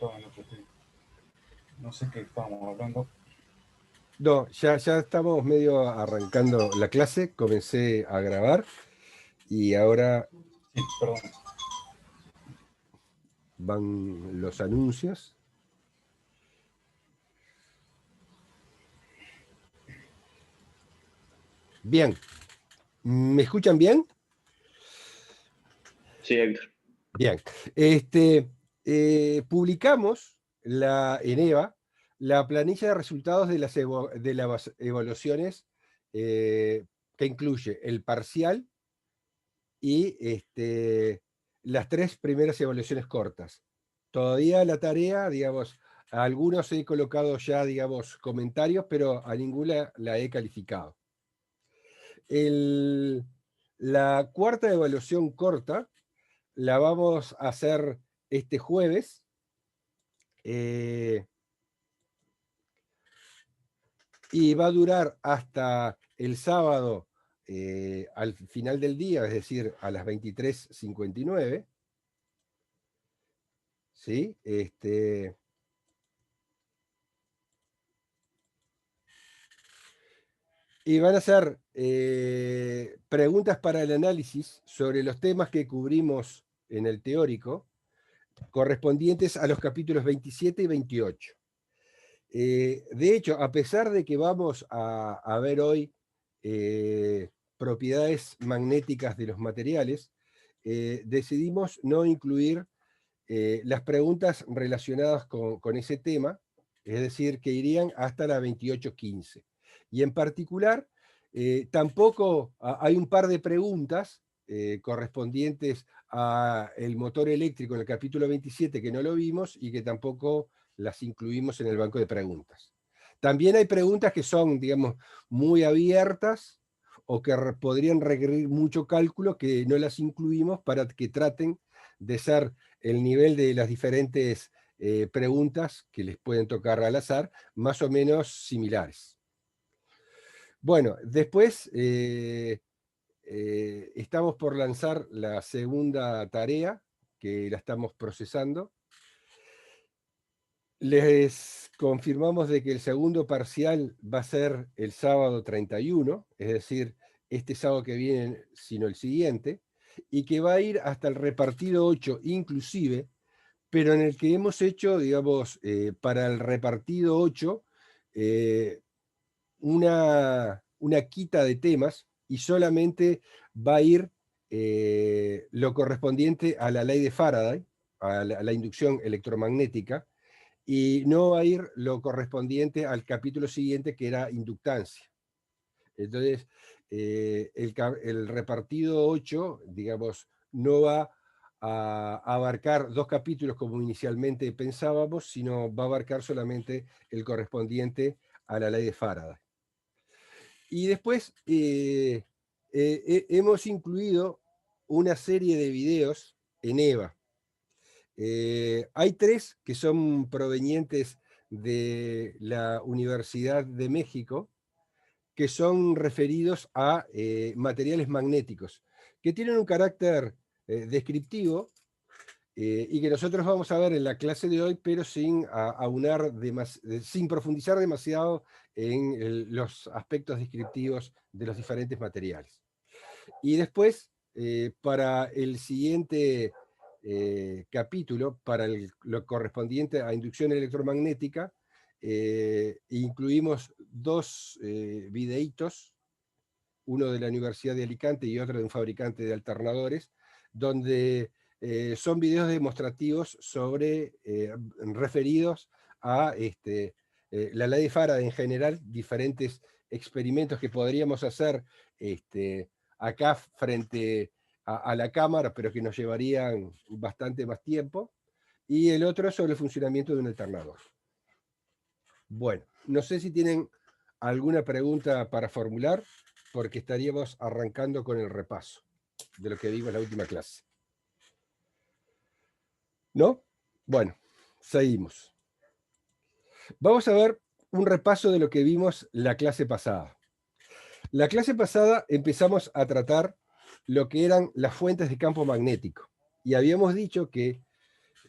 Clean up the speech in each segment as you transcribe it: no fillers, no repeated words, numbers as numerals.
estaba en otro tema. No sé qué estábamos hablando. No, ya estamos medio arrancando la clase, comencé a grabar y ahora Sí, perdón. van los anuncios. Bien, ¿me escuchan bien? Sí, Héctor. Bien, publicamos en EVA la planilla de resultados de las evaluaciones que incluye el parcial y las 3 primeras evaluaciones cortas. Todavía la tarea, digamos, a algunos he colocado ya, digamos, comentarios, pero a ninguna la he calificado. La cuarta evaluación corta la vamos a hacer este jueves. Y va a durar hasta el sábado al final del día, es decir, a las 23:59. ¿Sí? Y van a ser preguntas para el análisis sobre los temas que cubrimos en el teórico, correspondientes a los capítulos 27 y 28. De hecho, a pesar de que vamos a ver hoy propiedades magnéticas de los materiales, decidimos no incluir las preguntas relacionadas con ese tema, es decir, que irían hasta la 28:15. Y en particular, tampoco hay un par de preguntas correspondientes al motor eléctrico en el capítulo 27 que no lo vimos y que tampoco las incluimos en el banco de preguntas. También hay preguntas que son, digamos, muy abiertas o que podrían requerir mucho cálculo que no las incluimos para que traten de ser el nivel de las diferentes preguntas que les pueden tocar al azar, más o menos similares. Bueno, después estamos por lanzar la segunda tarea, que la estamos procesando. Les confirmamos de que el segundo parcial va a ser el sábado 31, es decir, este sábado que viene, sino el siguiente, y que va a ir hasta el repartido 8 inclusive, pero en el que hemos hecho, digamos, para el repartido 8, una quita de temas y solamente va a ir lo correspondiente a la ley de Faraday, a la inducción electromagnética, y no va a ir lo correspondiente al capítulo siguiente, que era inductancia. Entonces, el repartido 8, digamos, no va a abarcar 2 capítulos como inicialmente pensábamos, sino va a abarcar solamente el correspondiente a la ley de Faraday. Y después hemos incluido una serie de videos en EVA. Hay 3 que son provenientes de la Universidad de México, que son referidos a materiales magnéticos, que tienen un carácter descriptivo y que nosotros vamos a ver en la clase de hoy, pero sin sin profundizar demasiado en los aspectos descriptivos de los diferentes materiales. Y después, para el siguiente capítulo, para lo correspondiente a inducción electromagnética, incluimos 2 videitos, uno de la Universidad de Alicante y otro de un fabricante de alternadores, donde son videos demostrativos referidos a la ley de Faraday en general, diferentes experimentos que podríamos hacer acá frente a la cámara, pero que nos llevarían bastante más tiempo, y el otro es sobre el funcionamiento de un alternador. Bueno, no sé si tienen alguna pregunta para formular, porque estaríamos arrancando con el repaso de lo que vimos en la última clase. ¿No? Bueno, seguimos. Vamos a ver un repaso de lo que vimos la clase pasada. La clase pasada empezamos a tratar lo que eran las fuentes de campo magnético. Y habíamos dicho que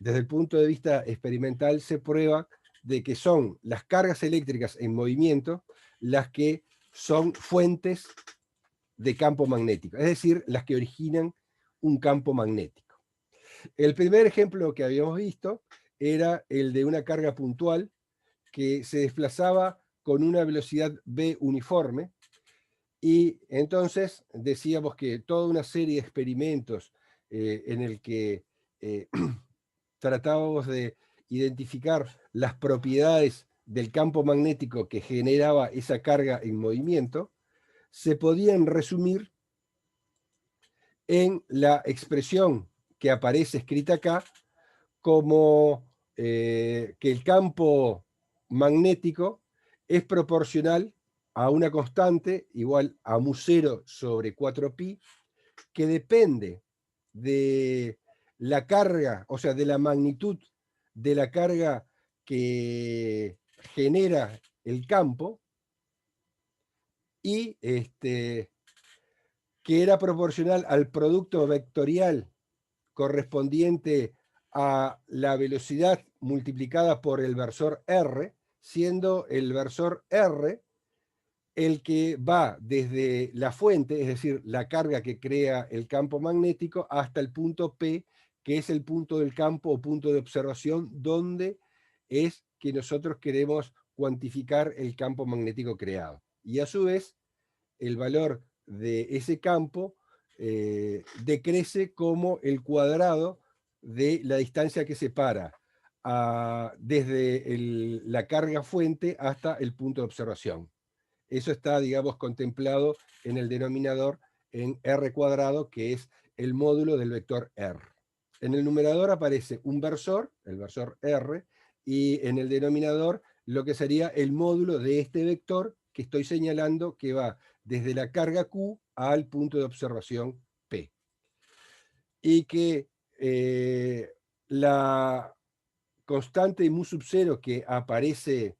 desde el punto de vista experimental se prueba de que son las cargas eléctricas en movimiento las que son fuentes de campo magnético, es decir, las que originan un campo magnético. El primer ejemplo que habíamos visto era el de una carga puntual que se desplazaba con una velocidad v uniforme, y entonces decíamos que toda una serie de experimentos en el que tratábamos de identificar las propiedades del campo magnético que generaba esa carga en movimiento, se podían resumir en la expresión que aparece escrita acá como que el campo magnético es proporcional a una constante igual a mu0 sobre 4pi, que depende de la carga, o sea, de la magnitud de la carga que genera el campo, y que era proporcional al producto vectorial correspondiente a la velocidad multiplicada por el versor R, siendo el versor R el que va desde la fuente, es decir, la carga que crea el campo magnético, hasta el punto P, que es el punto del campo o punto de observación, donde es que nosotros queremos cuantificar el campo magnético creado. Y a su vez, el valor de ese campo decrece como el cuadrado de la distancia que separa desde la carga fuente hasta el punto de observación. Eso está, digamos, contemplado en el denominador en R cuadrado, que es el módulo del vector R. En el numerador aparece un versor, el versor R, y en el denominador lo que sería el módulo de este vector que estoy señalando, que va desde la carga Q al punto de observación P. Y que la constante mu0 que aparece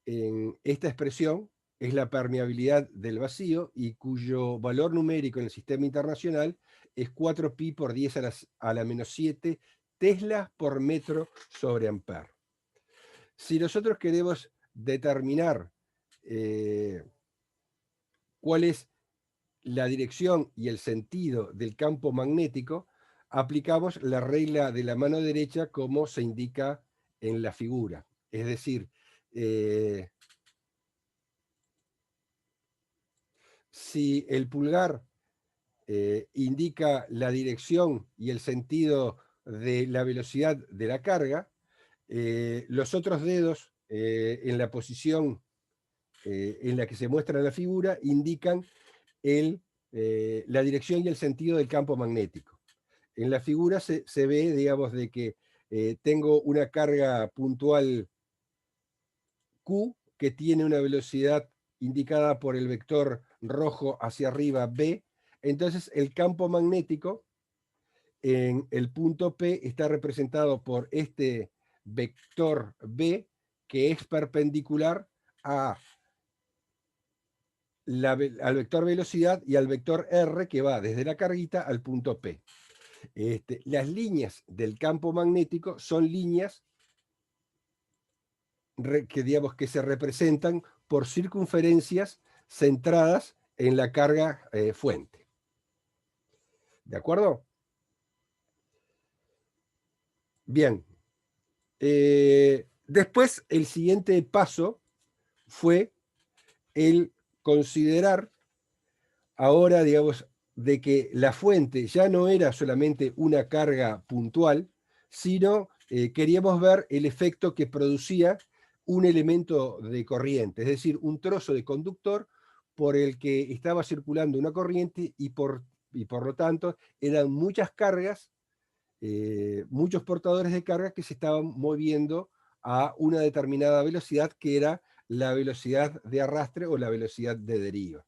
en esta expresión es la permeabilidad del vacío, y cuyo valor numérico en el sistema internacional es 4pi por 10 a la menos 7 teslas por metro sobre amper. Si nosotros queremos determinar cuál es la dirección y el sentido del campo magnético, aplicamos la regla de la mano derecha como se indica en la figura. Es decir, si el pulgar indica la dirección y el sentido de la velocidad de la carga, los otros dedos en la posición en la que se muestra la figura indican la dirección y el sentido del campo magnético. En la figura se ve, digamos, de que tengo una carga puntual Q que tiene una velocidad indicada por el vector rojo hacia arriba B. Entonces el campo magnético en el punto P está representado por este vector B, que es perpendicular al vector velocidad y al vector R, que va desde la carguita al punto P. Las líneas del campo magnético son líneas digamos, que se representan por circunferencias centradas en la carga fuente. ¿De acuerdo? Bien. Después, el siguiente paso fue el considerar ahora, digamos, de que la fuente ya no era solamente una carga puntual, sino queríamos ver el efecto que producía un elemento de corriente, es decir, un trozo de conductor por el que estaba circulando una corriente, y por lo tanto eran muchas cargas, muchos portadores de carga que se estaban moviendo a una determinada velocidad, que era la velocidad de arrastre o la velocidad de deriva.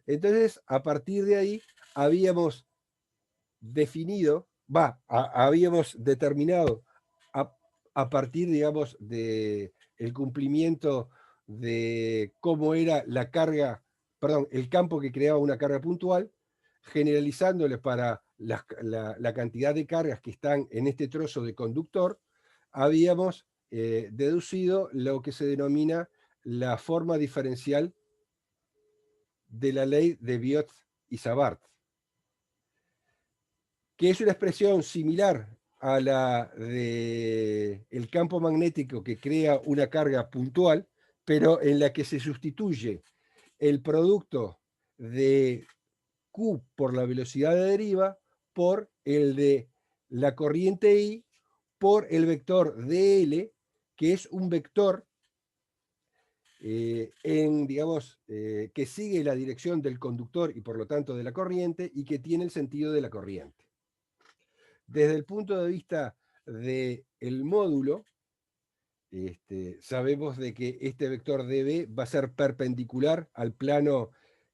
Entonces, a partir de ahí, habíamos determinado a partir, digamos, del cumplimiento de cómo era la carga, perdón, el campo que creaba una carga puntual, generalizándole para la cantidad de cargas que están en este trozo de conductor, habíamos deducido lo que se denomina la forma diferencial de la ley de Biot y Savart, que es una expresión similar a la del campo magnético que crea una carga puntual, pero en la que se sustituye el producto de Q por la velocidad de deriva por el de la corriente I por el vector dl, que es un vector que sigue la dirección del conductor y por lo tanto de la corriente y que tiene el sentido de la corriente. Desde el punto de vista del módulo, sabemos de que este vector dB va a ser perpendicular al plano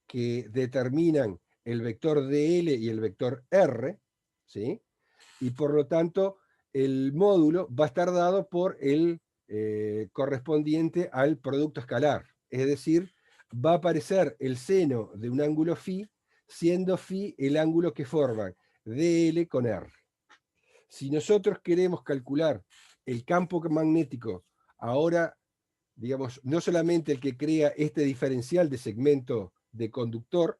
que determinan el vector dl y el vector r, ¿sí? Y por lo tanto el módulo va a estar dado por el correspondiente al producto escalar. Es decir, va a aparecer el seno de un ángulo φ, siendo φ el ángulo que forman dl con r. Si nosotros queremos calcular el campo magnético, ahora, digamos, no solamente el que crea este diferencial de segmento de conductor,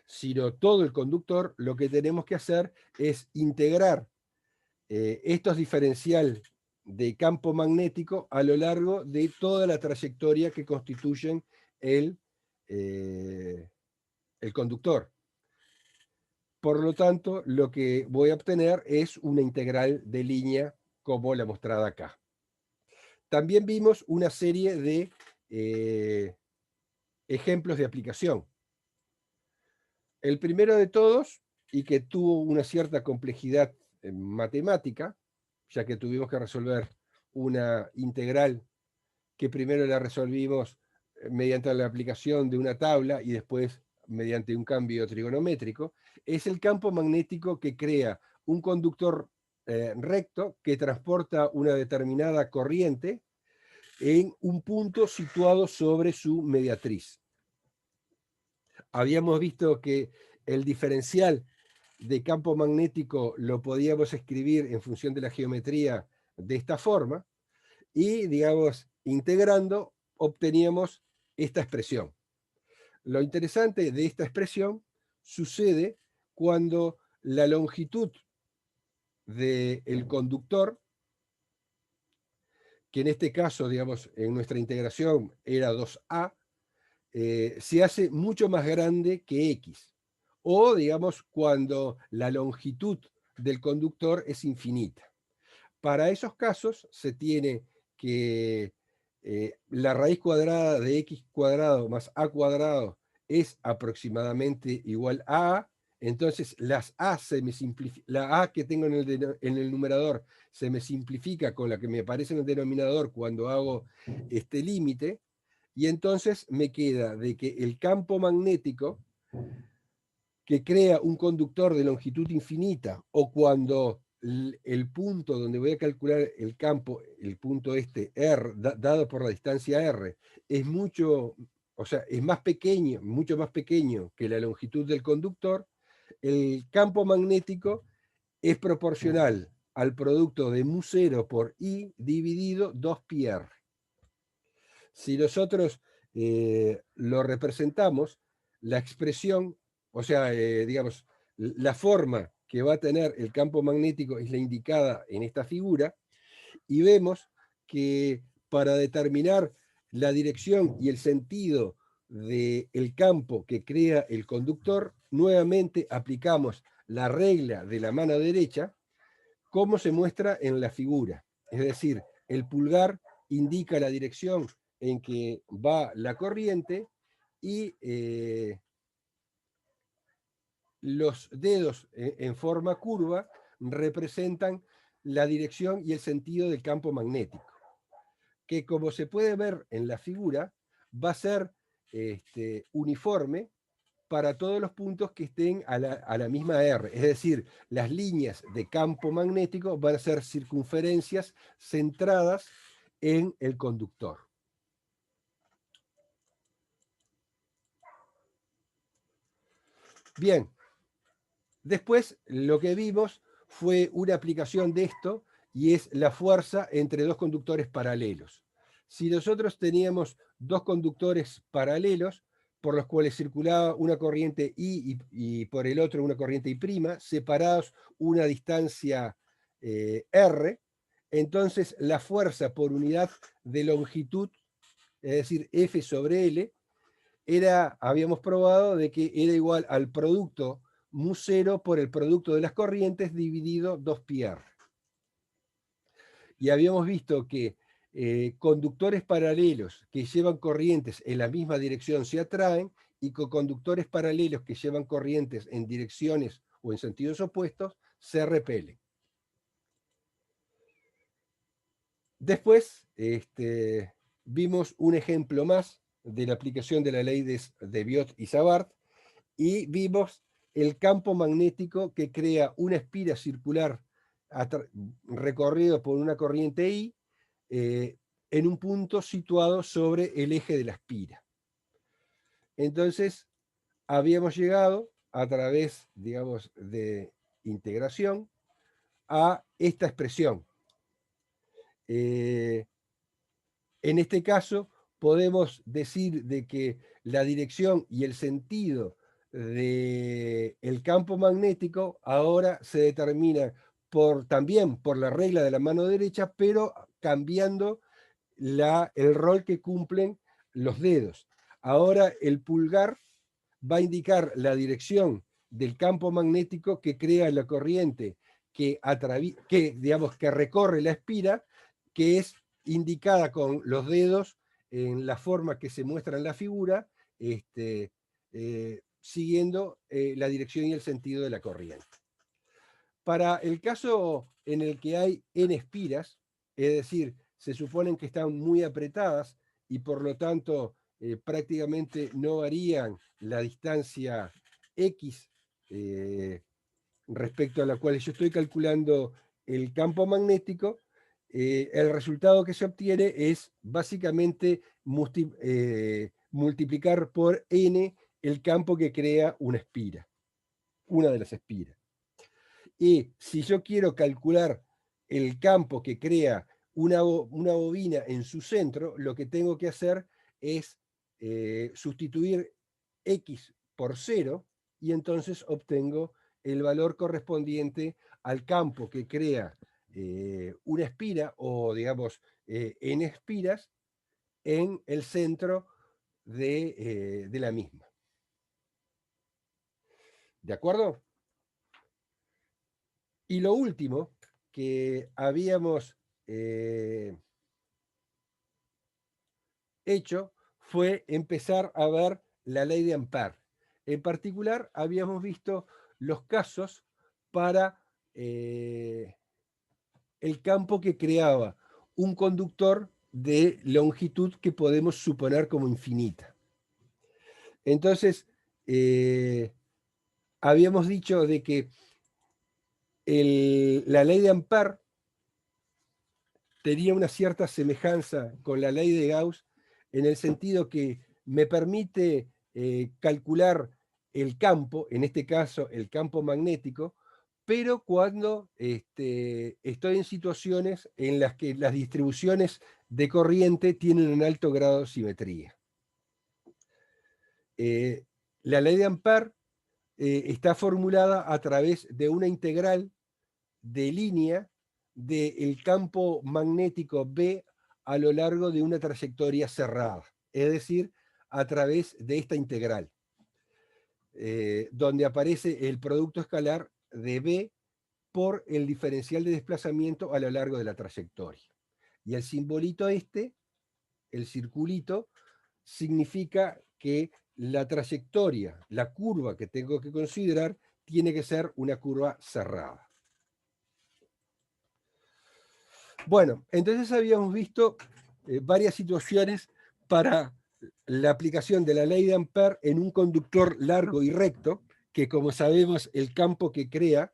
sino todo el conductor, lo que tenemos que hacer es integrar estos diferencial de campo magnético a lo largo de toda la trayectoria que constituyen el conductor. Por lo tanto, lo que voy a obtener es una integral de línea como la mostrada acá. También vimos una serie de ejemplos de aplicación. El primero de todos, y que tuvo una cierta complejidad matemática, ya que tuvimos que resolver una integral que primero la resolvimos mediante la aplicación de una tabla y después mediante un cambio trigonométrico, es el campo magnético que crea un conductor recto que transporta una determinada corriente en un punto situado sobre su mediatriz. Habíamos visto que el diferencial de campo magnético lo podíamos escribir en función de la geometría de esta forma y, digamos, integrando, obteníamos esta expresión. Lo interesante de esta expresión sucede cuando la longitud del conductor, que en este caso, digamos, en nuestra integración era 2A, se hace mucho más grande que X. O, digamos, cuando la longitud del conductor es infinita. Para esos casos se tiene que la raíz cuadrada de x cuadrado más a cuadrado es aproximadamente igual a A, entonces las A la A que tengo en el numerador se me simplifica con la que me aparece en el denominador cuando hago este límite, y entonces me queda de que el campo magnético que crea un conductor de longitud infinita, o cuando el punto donde voy a calcular el campo, el punto este R, dado por la distancia R, es mucho, o sea, es más pequeño, mucho más pequeño que la longitud del conductor, el campo magnético es proporcional al producto de mu0 por I dividido 2πr. Si nosotros lo representamos, la expresión, o sea, digamos, la forma que va a tener el campo magnético es la indicada en esta figura, y vemos que para determinar la dirección y el sentido del campo que crea el conductor, nuevamente aplicamos la regla de la mano derecha, como se muestra en la figura. Es decir, el pulgar indica la dirección en que va la corriente y los dedos en forma curva representan la dirección y el sentido del campo magnético, que como se puede ver en la figura, va a ser uniforme para todos los puntos que estén a la misma R. Es decir, las líneas de campo magnético van a ser circunferencias centradas en el conductor. Bien, Después, lo que vimos fue una aplicación de esto, y es la fuerza entre dos conductores paralelos. Si nosotros teníamos dos conductores paralelos, por los cuales circulaba una corriente I y por el otro una corriente I', separados una distancia R, entonces la fuerza por unidad de longitud, es decir, F sobre L, habíamos probado de que era igual al producto mu0 por el producto de las corrientes dividido 2πr. Y habíamos visto que conductores paralelos que llevan corrientes en la misma dirección se atraen, y con conductores paralelos que llevan corrientes en direcciones o en sentidos opuestos se repelen. Después vimos un ejemplo más de la aplicación de la ley de Biot y Savart, y vimos el campo magnético que crea una espira circular recorrido por una corriente I en un punto situado sobre el eje de la espira. Entonces, habíamos llegado a través, digamos, de integración a esta expresión. En este caso, podemos decir de que la dirección y el sentido del campo magnético ahora se determina también por la regla de la mano derecha, pero cambiando el rol que cumplen los dedos. Ahora el pulgar va a indicar la dirección del campo magnético que crea la corriente que recorre la espira, que es indicada con los dedos en la forma que se muestra en la figura, siguiendo la dirección y el sentido de la corriente. Para el caso en el que hay n espiras, es decir, se suponen que están muy apretadas y por lo tanto prácticamente no varían la distancia X respecto a la cual yo estoy calculando el campo magnético, el resultado que se obtiene es básicamente multiplicar por n el campo que crea una espira, una de las espiras. Y si yo quiero calcular el campo que crea una bobina en su centro, lo que tengo que hacer es sustituir X por 0, y entonces obtengo el valor correspondiente al campo que crea una espira, o digamos n espiras, en el centro de la misma. ¿De acuerdo? Y lo último que habíamos hecho fue empezar a ver la ley de Ampère. En particular, habíamos visto los casos para el campo que creaba un conductor de longitud que podemos suponer como infinita. Entonces, habíamos dicho de que la ley de Ampère tenía una cierta semejanza con la ley de Gauss, en el sentido que me permite calcular el campo, en este caso el campo magnético, pero cuando estoy en situaciones en las que las distribuciones de corriente tienen un alto grado de simetría. La ley de Ampère está formulada a través de una integral de línea del campo magnético B a lo largo de una trayectoria cerrada, es decir, a través de esta integral, donde aparece el producto escalar de B por el diferencial de desplazamiento a lo largo de la trayectoria. Y el simbolito el circulito, significa que la trayectoria, la curva que tengo que considerar, tiene que ser una curva cerrada. Bueno, entonces habíamos visto varias situaciones para la aplicación de la ley de Ampère en un conductor largo y recto, que como sabemos el campo que crea,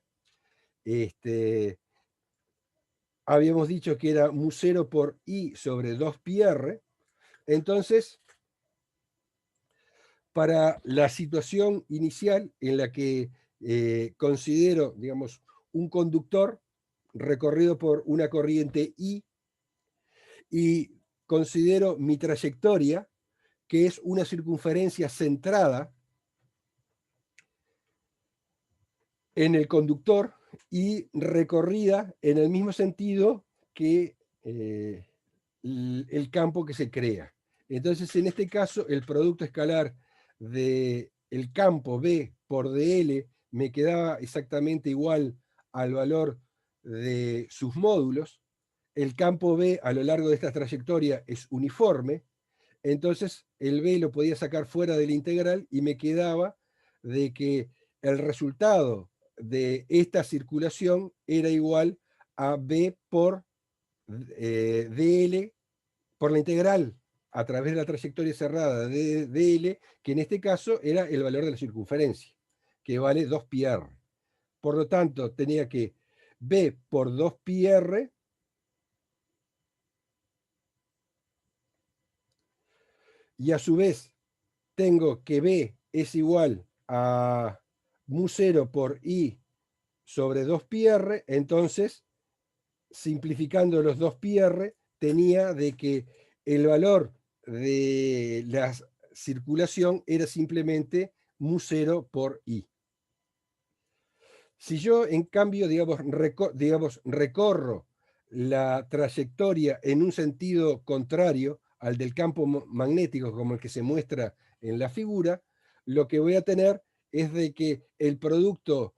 habíamos dicho que era mu0 por I sobre 2πr. Entonces, para la situación inicial en la que considero, digamos, un conductor recorrido por una corriente I, y considero mi trayectoria, que es una circunferencia centrada en el conductor y recorrida en el mismo sentido que el campo que se crea. Entonces, en este caso, el producto escalar del campo B por dl me quedaba exactamente igual al valor de sus módulos. El campo B a lo largo de esta trayectoria es uniforme, entonces el B lo podía sacar fuera de la integral y me quedaba de que el resultado de esta circulación era igual a B por dl por la integral a través de la trayectoria cerrada de dl, que en este caso era el valor de la circunferencia, que vale 2πr. Por lo tanto, tenía que B por 2πr y a su vez tengo que B es igual a mu0 por I sobre 2πr, entonces, simplificando los 2πr, tenía de que el valor de la circulación era simplemente mu0 por I. Si yo, en cambio, digamos, recorro la trayectoria en un sentido contrario al del campo magnético, como el que se muestra en la figura, lo que voy a tener es de que el producto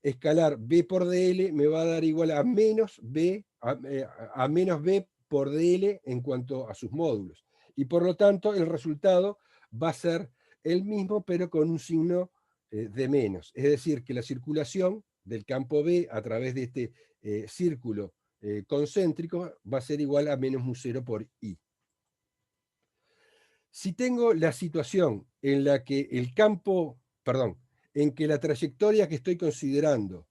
escalar B por dl me va a dar igual a menos B, a menos B por dl en cuanto a sus módulos. Y por lo tanto, el resultado va a ser el mismo, pero con un signo de menos. Es decir, que la circulación del campo B a través de este círculo concéntrico va a ser igual a menos mu0 por I. Si tengo la situación en la que el campo, perdón, en que la trayectoria que estoy considerando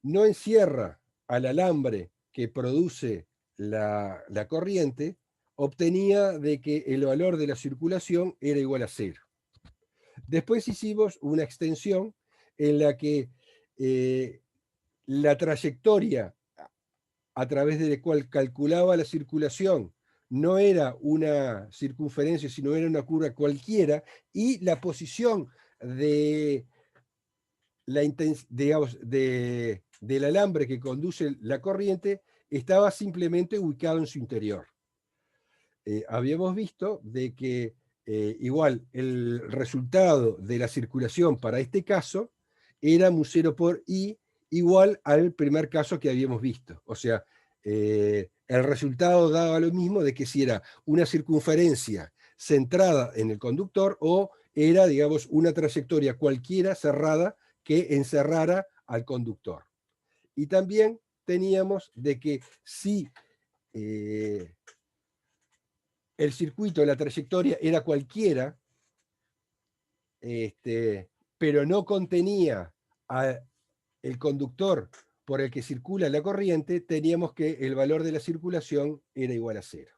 no encierra al alambre que produce la corriente, obtenía de que el valor de la circulación era igual a 0. Después hicimos una extensión en la que la trayectoria a través de la cual calculaba la circulación no era una circunferencia, sino era una curva cualquiera, y la posición de digamos, del alambre que conduce la corriente estaba simplemente ubicado en su interior. Habíamos visto de que igual el resultado de la circulación para este caso era mu0 por I igual al primer caso que habíamos visto. O sea, el resultado daba lo mismo de que si era una circunferencia centrada en el conductor o era, digamos, una trayectoria cualquiera cerrada que encerrara al conductor. Y también teníamos de que si el circuito, la trayectoria era cualquiera, pero no contenía el conductor por el que circula la corriente, teníamos que el valor de la circulación era igual a 0.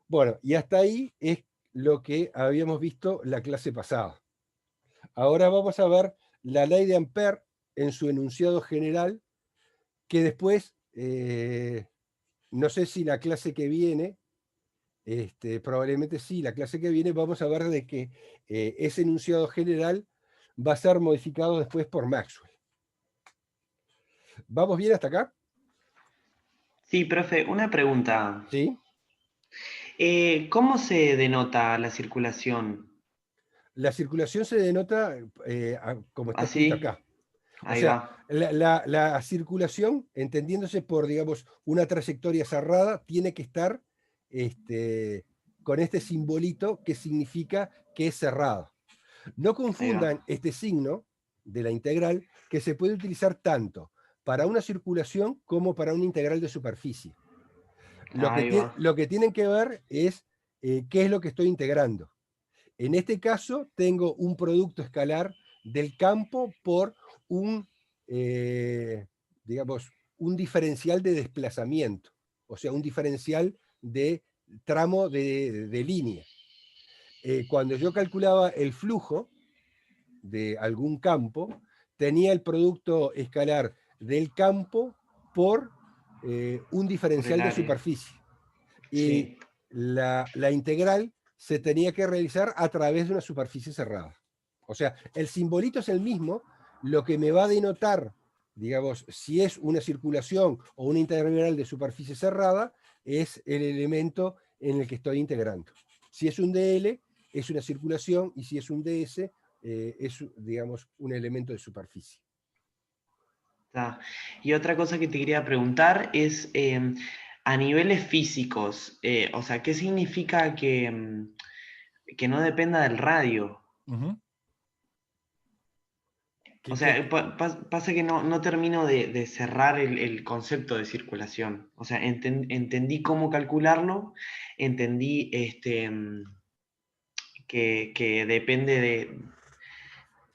Bueno, y hasta ahí es lo que habíamos visto la clase pasada. Ahora vamos a ver la ley de Ampère en su enunciado general, que después, no sé si la clase que viene, probablemente sí, la clase que viene vamos a ver de que ese enunciado general va a ser modificado después por Maxwell. ¿Vamos bien hasta acá? Sí, profe, una pregunta. ¿Sí? ¿Cómo se denota la circulación? La circulación se denota como está escrito ¿Así? acá. O Ahí sea, va. la circulación, entendiéndose por, digamos, una trayectoria cerrada, tiene que estar con este simbolito que significa que es cerrada. No Ahí va. confundan este signo de la integral, que se puede utilizar tanto para una circulación como para una integral de superficie. Ahí va. Lo que tienen que ver es qué es lo que estoy integrando. En este caso, tengo un producto escalar del campo por un, digamos, un diferencial de desplazamiento, o sea, un diferencial de tramo de línea. Cuando yo calculaba el flujo de algún campo, tenía el producto escalar del campo por un diferencial de área. superficie. Y Sí. la integral se tenía que realizar a través de una superficie cerrada. O sea, el simbolito es el mismo, lo que me va a denotar, digamos, si es una circulación o una integral de superficie cerrada, es el elemento en el que estoy integrando. Si es un DL, es una circulación, y si es un DS, es, digamos, un elemento de superficie. Está. Y otra cosa que te quería preguntar es, a niveles físicos, o sea, ¿qué significa que no dependa del radio? O sea, pasa que no termino de cerrar el concepto de circulación. O sea, entendí cómo calcularlo, entendí que depende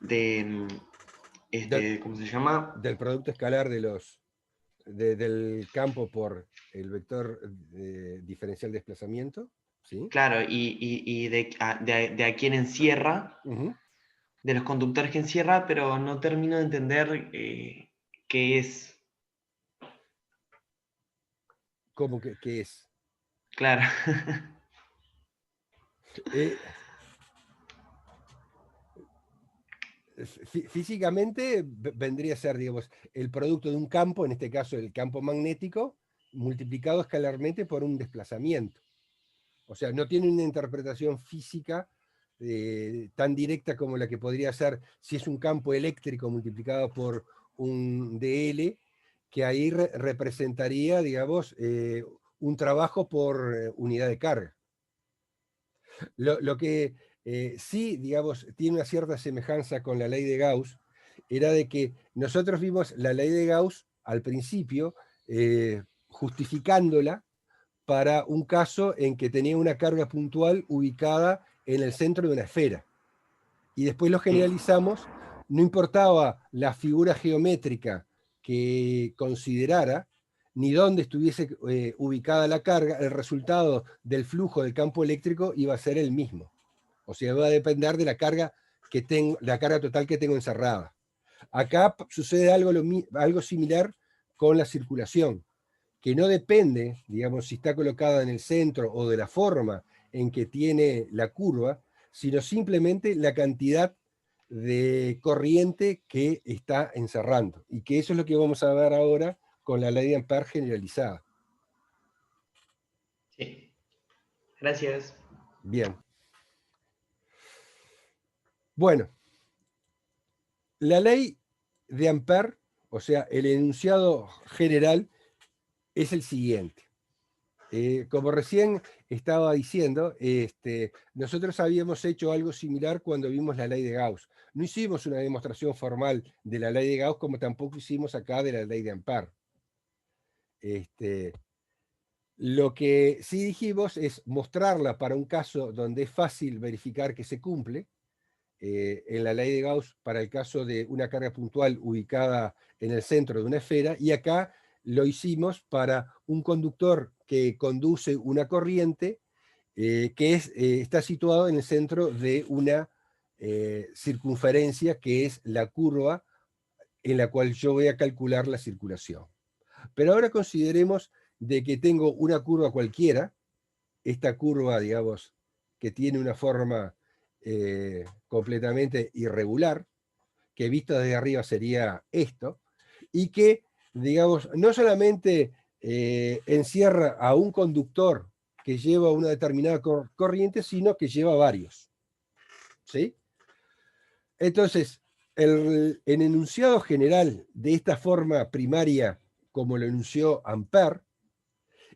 Del, ¿cómo se llama? del producto escalar del campo por el vector diferencial de desplazamiento, ¿sí? Claro, y de a quién encierra, Uh-huh. de los conductores que encierra, pero no termino de entender qué es. ¿Cómo que es? Claro. Eh, Físicamente vendría a ser, digamos, el producto de un campo, en este caso el campo magnético, multiplicado escalarmente por un desplazamiento. O sea, no tiene una interpretación física tan directa como la que podría ser si es un campo eléctrico multiplicado por un DL, que ahí representaría, digamos, un trabajo por unidad de carga. Lo que sí, digamos, tiene una cierta semejanza con la ley de Gauss, era de que nosotros vimos la ley de Gauss al principio, justificándola para un caso en que tenía una carga puntual ubicada en el centro de una esfera. Y después lo Sí. generalizamos, no importaba la figura geométrica que considerara, ni dónde estuviese ubicada la carga, el resultado del flujo del campo eléctrico iba a ser el mismo. O sea, va a depender de la carga la carga total que tengo encerrada. Acá sucede algo similar con la circulación, que no depende, digamos, si está colocada en el centro o de la forma en que tiene la curva, sino simplemente la cantidad de corriente que está encerrando. Y que eso es lo que vamos a ver ahora con la ley de Ampère generalizada. Sí. Gracias. Bien. Bueno, la ley de Ampère, o sea, el enunciado general, es el siguiente. Como recién estaba diciendo, nosotros habíamos hecho algo similar cuando vimos la ley de Gauss. No hicimos una demostración formal de la ley de Gauss, como tampoco hicimos acá de la ley de Ampère. Lo que sí dijimos es mostrarla para un caso donde es fácil verificar que se cumple. En la ley de Gauss, para el caso de una carga puntual ubicada en el centro de una esfera, y acá lo hicimos para un conductor que conduce una corriente que está situado en el centro de una circunferencia que es la curva en la cual yo voy a calcular la circulación. Pero ahora consideremos de que tengo una curva cualquiera, esta curva, digamos, que tiene una forma completamente irregular, que vista desde arriba sería esto, y que, digamos, no solamente encierra a un conductor que lleva una determinada corriente, sino que lleva varios. ¿Sí? Entonces, el enunciado general de esta forma primaria, como lo enunció Ampère,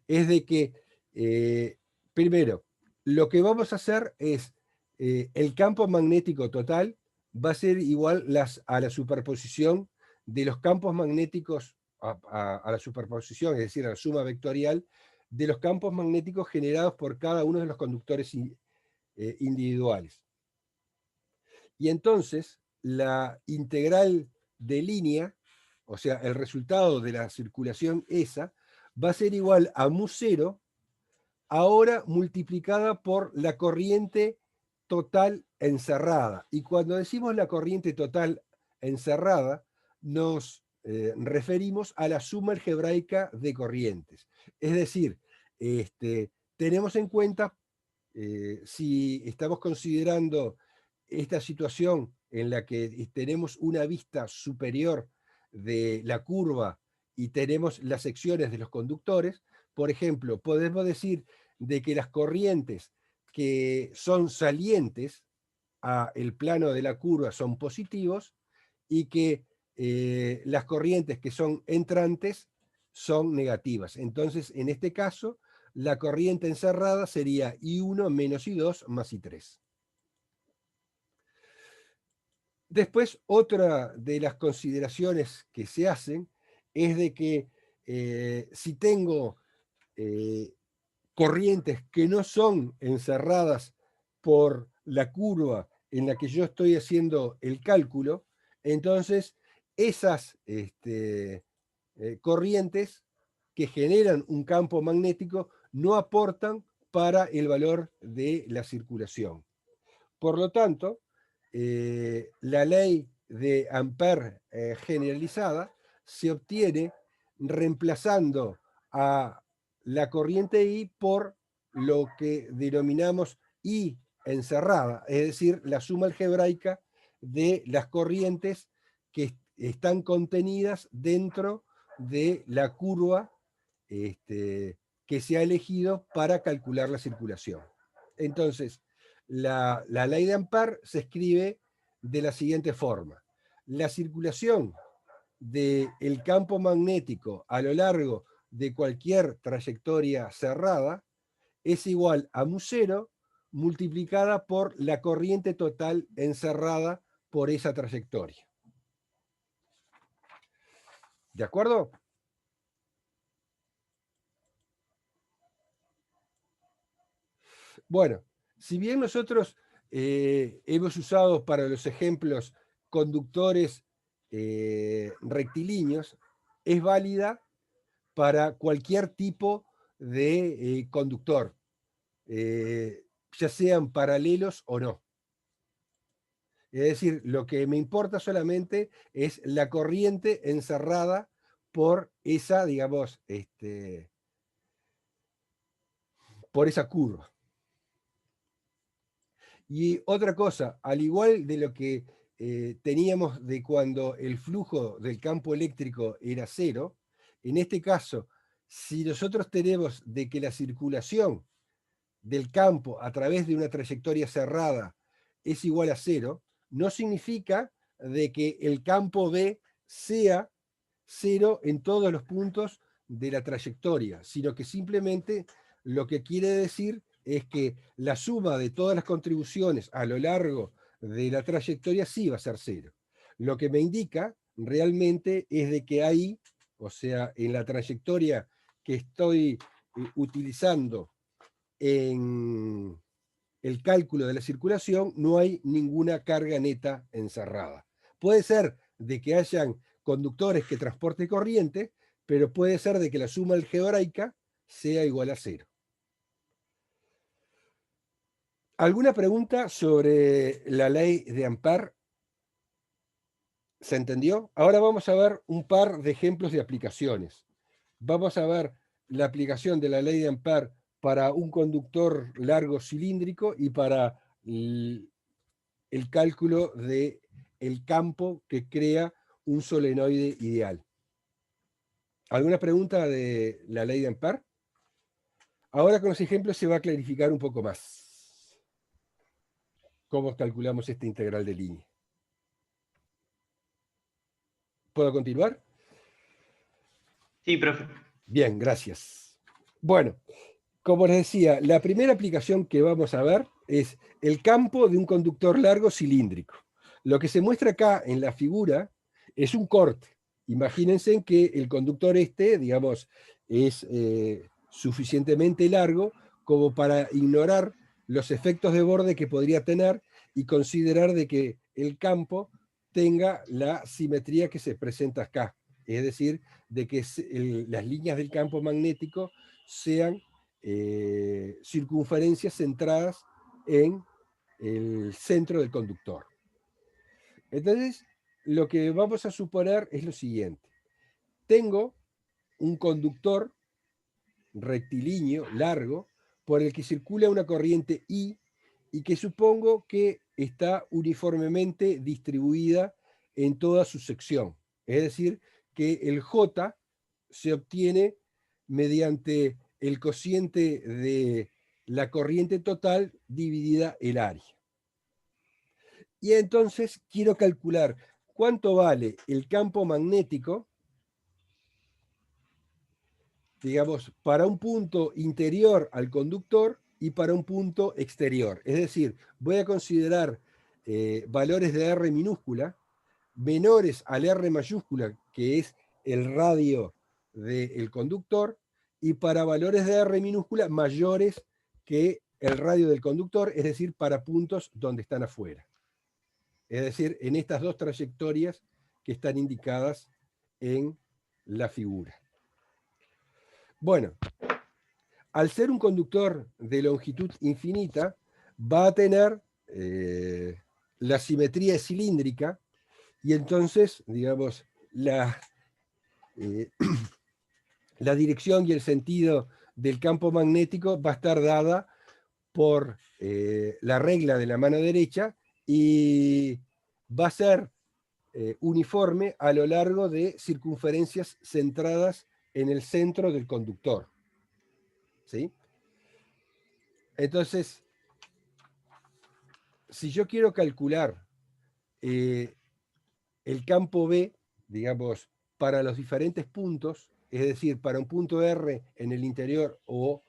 es de que, primero, lo que vamos a hacer es, el campo magnético total va a ser igual a la superposición de los campos magnéticos, a la superposición, es decir, a la suma vectorial, de los campos magnéticos generados por cada uno de los conductores individuales. Y entonces, la integral de línea, o sea, el resultado de la circulación esa, va a ser igual a mu0, ahora multiplicada por la corriente total encerrada. Y cuando decimos la corriente total encerrada nos referimos a la suma algebraica de corrientes. Es decir, tenemos en cuenta, si estamos considerando esta situación en la que tenemos una vista superior de la curva y tenemos las secciones de los conductores, por ejemplo, podemos decir de que las corrientes que son salientes al plano de la curva son positivos y que las corrientes que son entrantes son negativas. Entonces, en este caso, la corriente encerrada sería I1 menos I2 más I3. Después, otra de las consideraciones que se hacen es de que si tengo corrientes que no son encerradas por la curva en la que yo estoy haciendo el cálculo, entonces esas corrientes que generan un campo magnético no aportan para el valor de la circulación. Por lo tanto, la ley de Ampère generalizada se obtiene reemplazando a la corriente I por lo que denominamos I encerrada, es decir, la suma algebraica de las corrientes que están contenidas dentro de la curva que se ha elegido para calcular la circulación. Entonces, la ley de Ampère se escribe de la siguiente forma. La circulación del campo magnético a lo largo de cualquier trayectoria cerrada es igual a μ0 multiplicada por la corriente total encerrada por esa trayectoria. ¿De acuerdo? Bueno, si bien nosotros hemos usado para los ejemplos conductores rectilíneos, es válida para cualquier tipo de conductor, ya sean paralelos o no. Es decir, lo que me importa solamente es la corriente encerrada por esa, digamos, por esa curva. Y otra cosa, al igual de lo que teníamos de cuando el flujo del campo eléctrico era cero, en este caso, si nosotros tenemos de que la circulación del campo a través de una trayectoria cerrada es igual a cero, no significa de que el campo B sea cero en todos los puntos de la trayectoria, sino que simplemente lo que quiere decir es que la suma de todas las contribuciones a lo largo de la trayectoria sí va a ser cero. Lo que me indica realmente es de que ahí, o sea, en la trayectoria que estoy utilizando en el cálculo de la circulación, no hay ninguna carga neta encerrada. Puede ser de que hayan conductores que transporten corriente, pero puede ser de que la suma algebraica sea igual a cero. ¿Alguna pregunta sobre la ley de Ampère? ¿Se entendió? Ahora vamos a ver un par de ejemplos de aplicaciones. Vamos a ver la aplicación de la ley de Ampère para un conductor largo cilíndrico y para el cálculo del campo que crea un solenoide ideal. ¿Alguna pregunta de la ley de Ampère? Ahora con los ejemplos se va a clarificar un poco más cómo calculamos esta integral de línea. ¿Puedo continuar? Sí, profe. Bien, gracias. Bueno, como les decía, la primera aplicación que vamos a ver es el campo de un conductor largo cilíndrico. Lo que se muestra acá en la figura es un corte. Imagínense que el conductor digamos, es suficientemente largo como para ignorar los efectos de borde que podría tener y considerar de que el campo tenga la simetría que se presenta acá. Es decir, de que las líneas del campo magnético sean circunferencias centradas en el centro del conductor. Entonces, lo que vamos a suponer es lo siguiente. Tengo un conductor rectilíneo, largo, por el que circula una corriente I y que supongo que está uniformemente distribuida en toda su sección. Es decir, que el J se obtiene mediante el cociente de la corriente total dividida el área. Y entonces quiero calcular cuánto vale el campo magnético, digamos, para un punto interior al conductor y para un punto exterior. Es decir, voy a considerar valores de R minúscula menores al R mayúscula, que es el radio del conductor, y para valores de R minúscula mayores que el radio del conductor, es decir, para puntos donde están afuera. Es decir, en estas dos trayectorias que están indicadas en la figura. Bueno, al ser un conductor de longitud infinita, va a tener la simetría cilíndrica y entonces, digamos, la dirección y el sentido del campo magnético va a estar dada por la regla de la mano derecha y va a ser uniforme a lo largo de circunferencias centradas en el centro del conductor. ¿Sí? Entonces, si yo quiero calcular el campo B, digamos, para los diferentes puntos, es decir, para un punto R en el interior o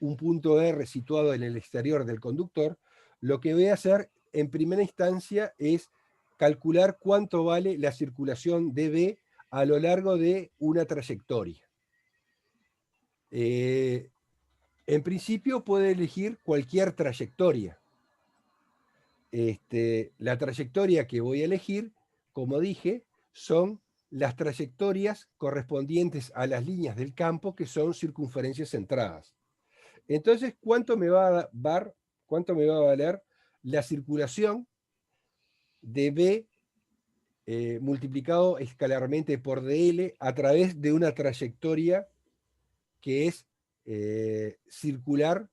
un punto R situado en el exterior del conductor, lo que voy a hacer en primera instancia es calcular cuánto vale la circulación de B a lo largo de una trayectoria. En principio puede elegir cualquier trayectoria. La trayectoria que voy a elegir, como dije, son las trayectorias correspondientes a las líneas del campo que son circunferencias centradas. Entonces, ¿cuánto me va a valer la circulación de B multiplicado escalarmente por dl a través de una trayectoria que es circular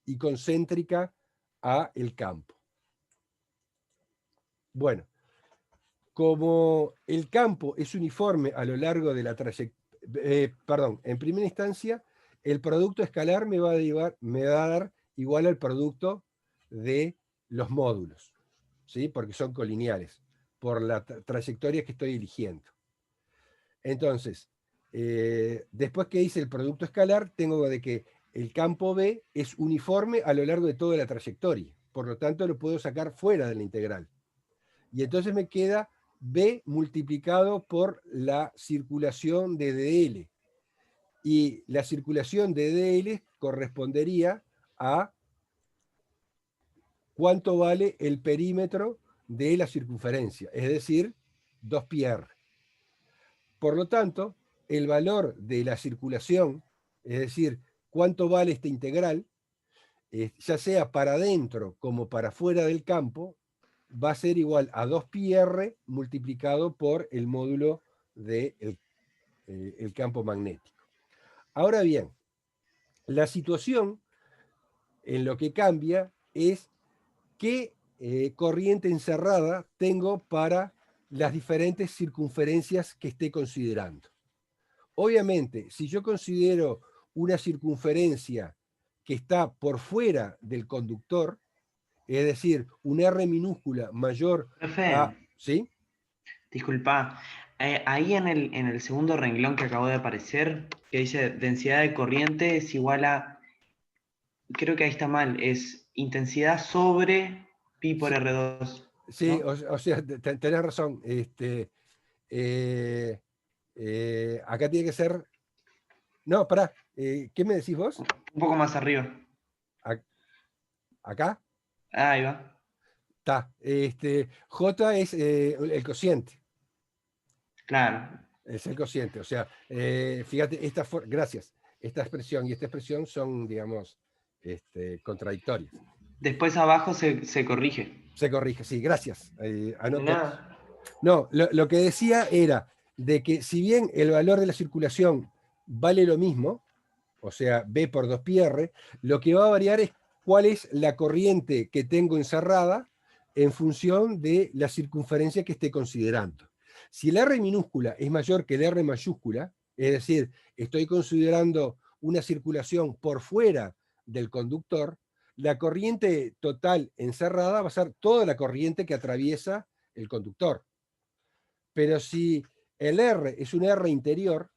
y concéntrica a el campo? Bueno, como el campo es uniforme a lo largo de la trayectoria, en primera instancia, el producto escalar me va a dar igual al producto de los módulos, ¿sí? Porque son colineales, por la trayectoria que estoy eligiendo. Entonces, después que hice el producto escalar, tengo de que el campo B es uniforme a lo largo de toda la trayectoria. Por lo tanto, lo puedo sacar fuera de la integral. Y entonces me queda B multiplicado por la circulación de dl. Y la circulación de dl correspondería a cuánto vale el perímetro de la circunferencia, es decir, 2πr. Por lo tanto, el valor de la circulación, es decir, cuánto vale esta integral, ya sea para adentro como para fuera del campo, va a ser igual a 2πr multiplicado por el módulo del el campo magnético. Ahora bien, la situación en lo que cambia es qué corriente encerrada tengo para las diferentes circunferencias que esté considerando. Obviamente, si yo considero una circunferencia que está por fuera del conductor, es decir, un R minúscula mayor a... ¿Sí? Disculpa, ahí en el segundo renglón que acabó de aparecer, que dice densidad de corriente es igual a, creo que ahí está mal, es intensidad sobre pi por Sí. R2. Sí, ¿no? o sea, tenés razón. Acá tiene que ser... No, pará, ¿qué me decís vos? Un poco más arriba. ¿Acá? Ahí va. Está. J es el cociente. Claro. Es el cociente. O sea, fíjate, gracias. Esta expresión y esta expresión son, digamos, contradictorias. Después abajo se corrige. Se corrige, sí, gracias. De nada. No, lo que decía era de que si bien el valor de la circulación vale lo mismo, o sea, B por 2πr, lo que va a variar es cuál es la corriente que tengo encerrada en función de la circunferencia que esté considerando. Si el R minúscula es mayor que el R mayúscula, es decir, estoy considerando una circulación por fuera del conductor, la corriente total encerrada va a ser toda la corriente que atraviesa el conductor. Pero si el R es un R interior,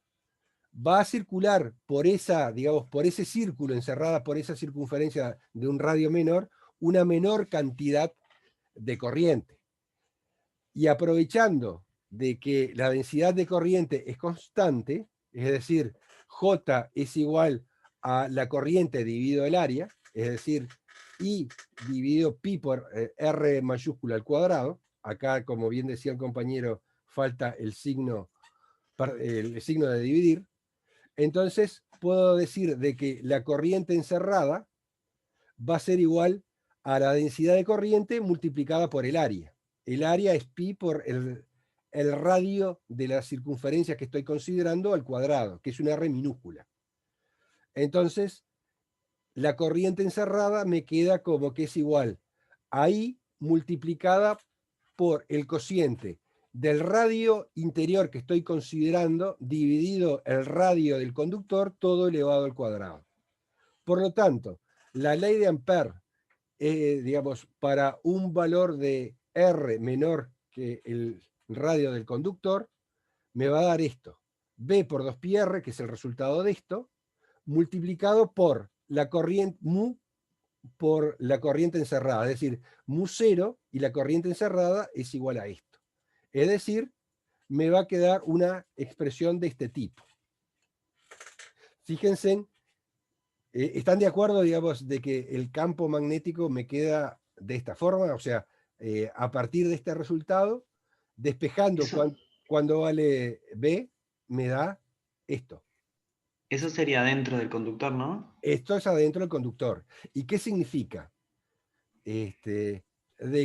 va a circular por esa, digamos, por ese círculo, encerrada por esa circunferencia de un radio menor, una menor cantidad de corriente. Y aprovechando de que la densidad de corriente es constante, es decir, J es igual a la corriente dividido el área, es decir, I dividido pi por R mayúscula al cuadrado. Acá, como bien decía el compañero, falta el signo de dividir. Entonces, puedo decir de que la corriente encerrada va a ser igual a la densidad de corriente multiplicada por el área. El área es pi por el radio de la circunferencia que estoy considerando al cuadrado, que es una R minúscula. Entonces, la corriente encerrada me queda como que es igual a I multiplicada por el cociente del radio interior que estoy considerando dividido el radio del conductor, todo elevado al cuadrado. Por lo tanto, la ley de Ampère, digamos, para un valor de R menor que el radio del conductor, me va a dar esto. B por 2πr, que es el resultado de esto, multiplicado por la corriente, mu por la corriente encerrada. Es decir, mu 0 y la corriente encerrada es igual a esto. Es decir, me va a quedar una expresión de este tipo. Fíjense, ¿están de acuerdo, digamos, de que el campo magnético me queda de esta forma? O sea, a partir de este resultado, despejando cuando vale B, me da esto. Eso sería dentro del conductor, ¿no? Esto es adentro del conductor. ¿Y qué significa? De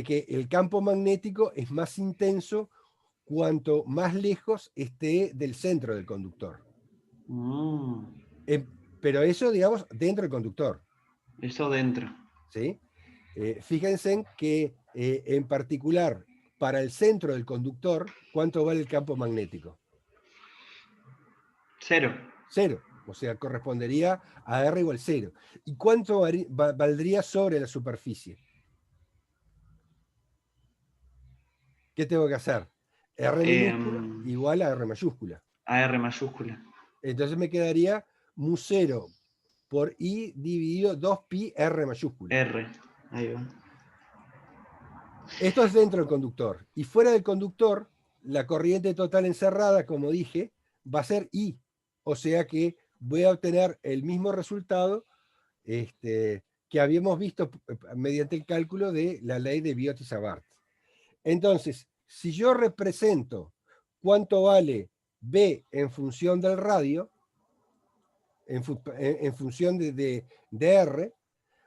que el campo magnético es más intenso cuanto más lejos esté del centro del conductor. Pero eso, digamos, dentro del conductor. Eso dentro. ¿Sí? Fíjense en que, en particular, para el centro del conductor, ¿cuánto vale el campo magnético? 0. 0. O sea, correspondería a R igual 0. ¿Y cuánto valdría sobre la superficie? ¿Qué tengo que hacer? R minúscula igual a R mayúscula. A R mayúscula. Entonces me quedaría mu 0 por I dividido 2pi R mayúscula. R, ahí va. Esto es dentro del conductor. Y fuera del conductor, la corriente total encerrada, como dije, va a ser I. O sea que voy a obtener el mismo resultado que habíamos visto mediante el cálculo de la ley de Biot-Savart. Entonces, si yo represento cuánto vale B en función del radio, en función de R,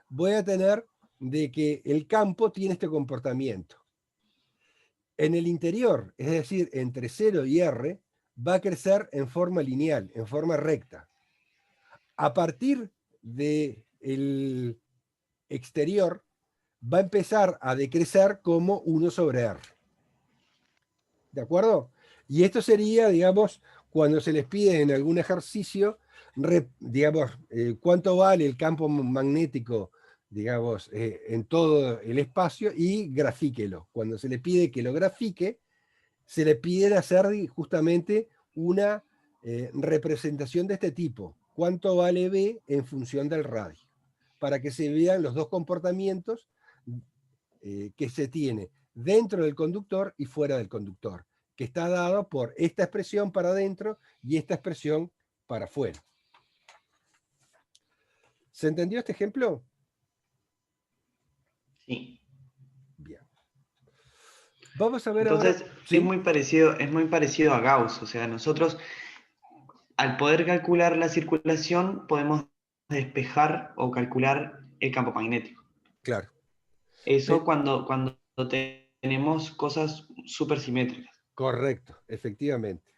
voy a tener de que el campo tiene este comportamiento. En el interior, es decir, entre 0 y R, va a crecer en forma lineal, en forma recta. A partir del exterior, va a empezar a decrecer como 1 sobre R. ¿De acuerdo? Y esto sería, digamos, cuando se les pide en algún ejercicio, digamos, cuánto vale el campo magnético, digamos, en todo el espacio, y grafíquelo. Cuando se le pide que lo grafique, se le pide hacer justamente una representación de este tipo. ¿Cuánto vale B en función del radio? Para que se vean los dos comportamientos que se tiene dentro del conductor y fuera del conductor, que está dado por esta expresión para adentro y esta expresión para afuera. ¿Se entendió este ejemplo? Sí. Bien. Vamos a ver entonces, ahora. ¿Sí? es muy parecido a Gauss. O sea, nosotros, al poder calcular la circulación, podemos despejar o calcular el campo magnético. Claro. Eso cuando tenemos cosas súper simétricas. Correcto, efectivamente.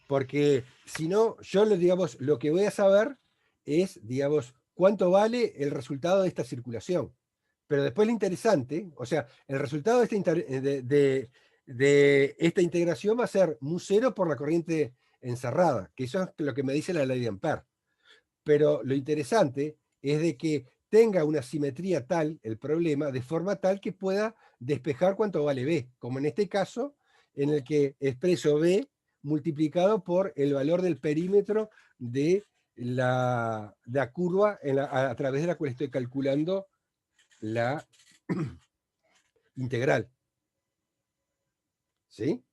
Porque si no, digamos, lo que voy a saber es, digamos, cuánto vale el resultado de esta circulación. Pero después lo interesante, o sea, el resultado de esta integración va a ser mu0 por la corriente encerrada, que eso es lo que me dice la ley de Ampère. Pero lo interesante es de que tenga una simetría tal, el problema, de forma tal que pueda despejar cuánto vale B, como en este caso, en el que expreso B multiplicado por el valor del perímetro de la curva a través de la cual estoy calculando la integral. ¿Sí?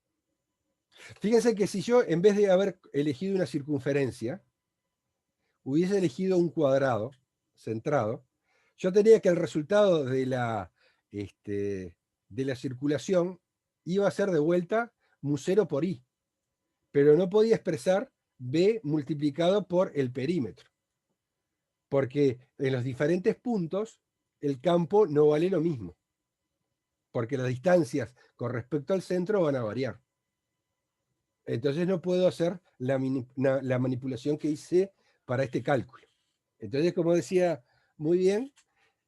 Fíjense que si yo, en vez de haber elegido una circunferencia, hubiese elegido un cuadrado centrado, yo tenía que el resultado de la circulación iba a ser de vuelta mu0 por i, pero no podía expresar b multiplicado por el perímetro, porque en los diferentes puntos el campo no vale lo mismo, porque las distancias con respecto al centro van a variar. Entonces no puedo hacer la manipulación que hice para este cálculo. Entonces, como decía muy bien,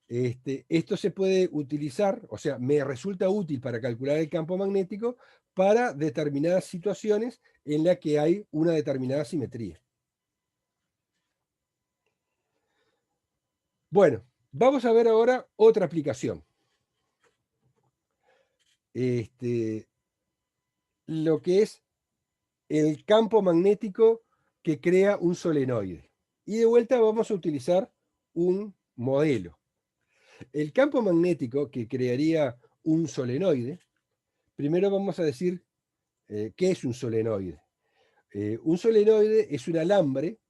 esto se puede utilizar, o sea, me resulta útil para calcular el campo magnético para determinadas situaciones en las que hay una determinada simetría. Bueno, vamos a ver ahora otra aplicación. Lo que es el campo magnético que crea un solenoide. Y de vuelta vamos a utilizar un modelo. El campo magnético que crearía un solenoide, primero vamos a decir qué es un solenoide. Un solenoide es un alambre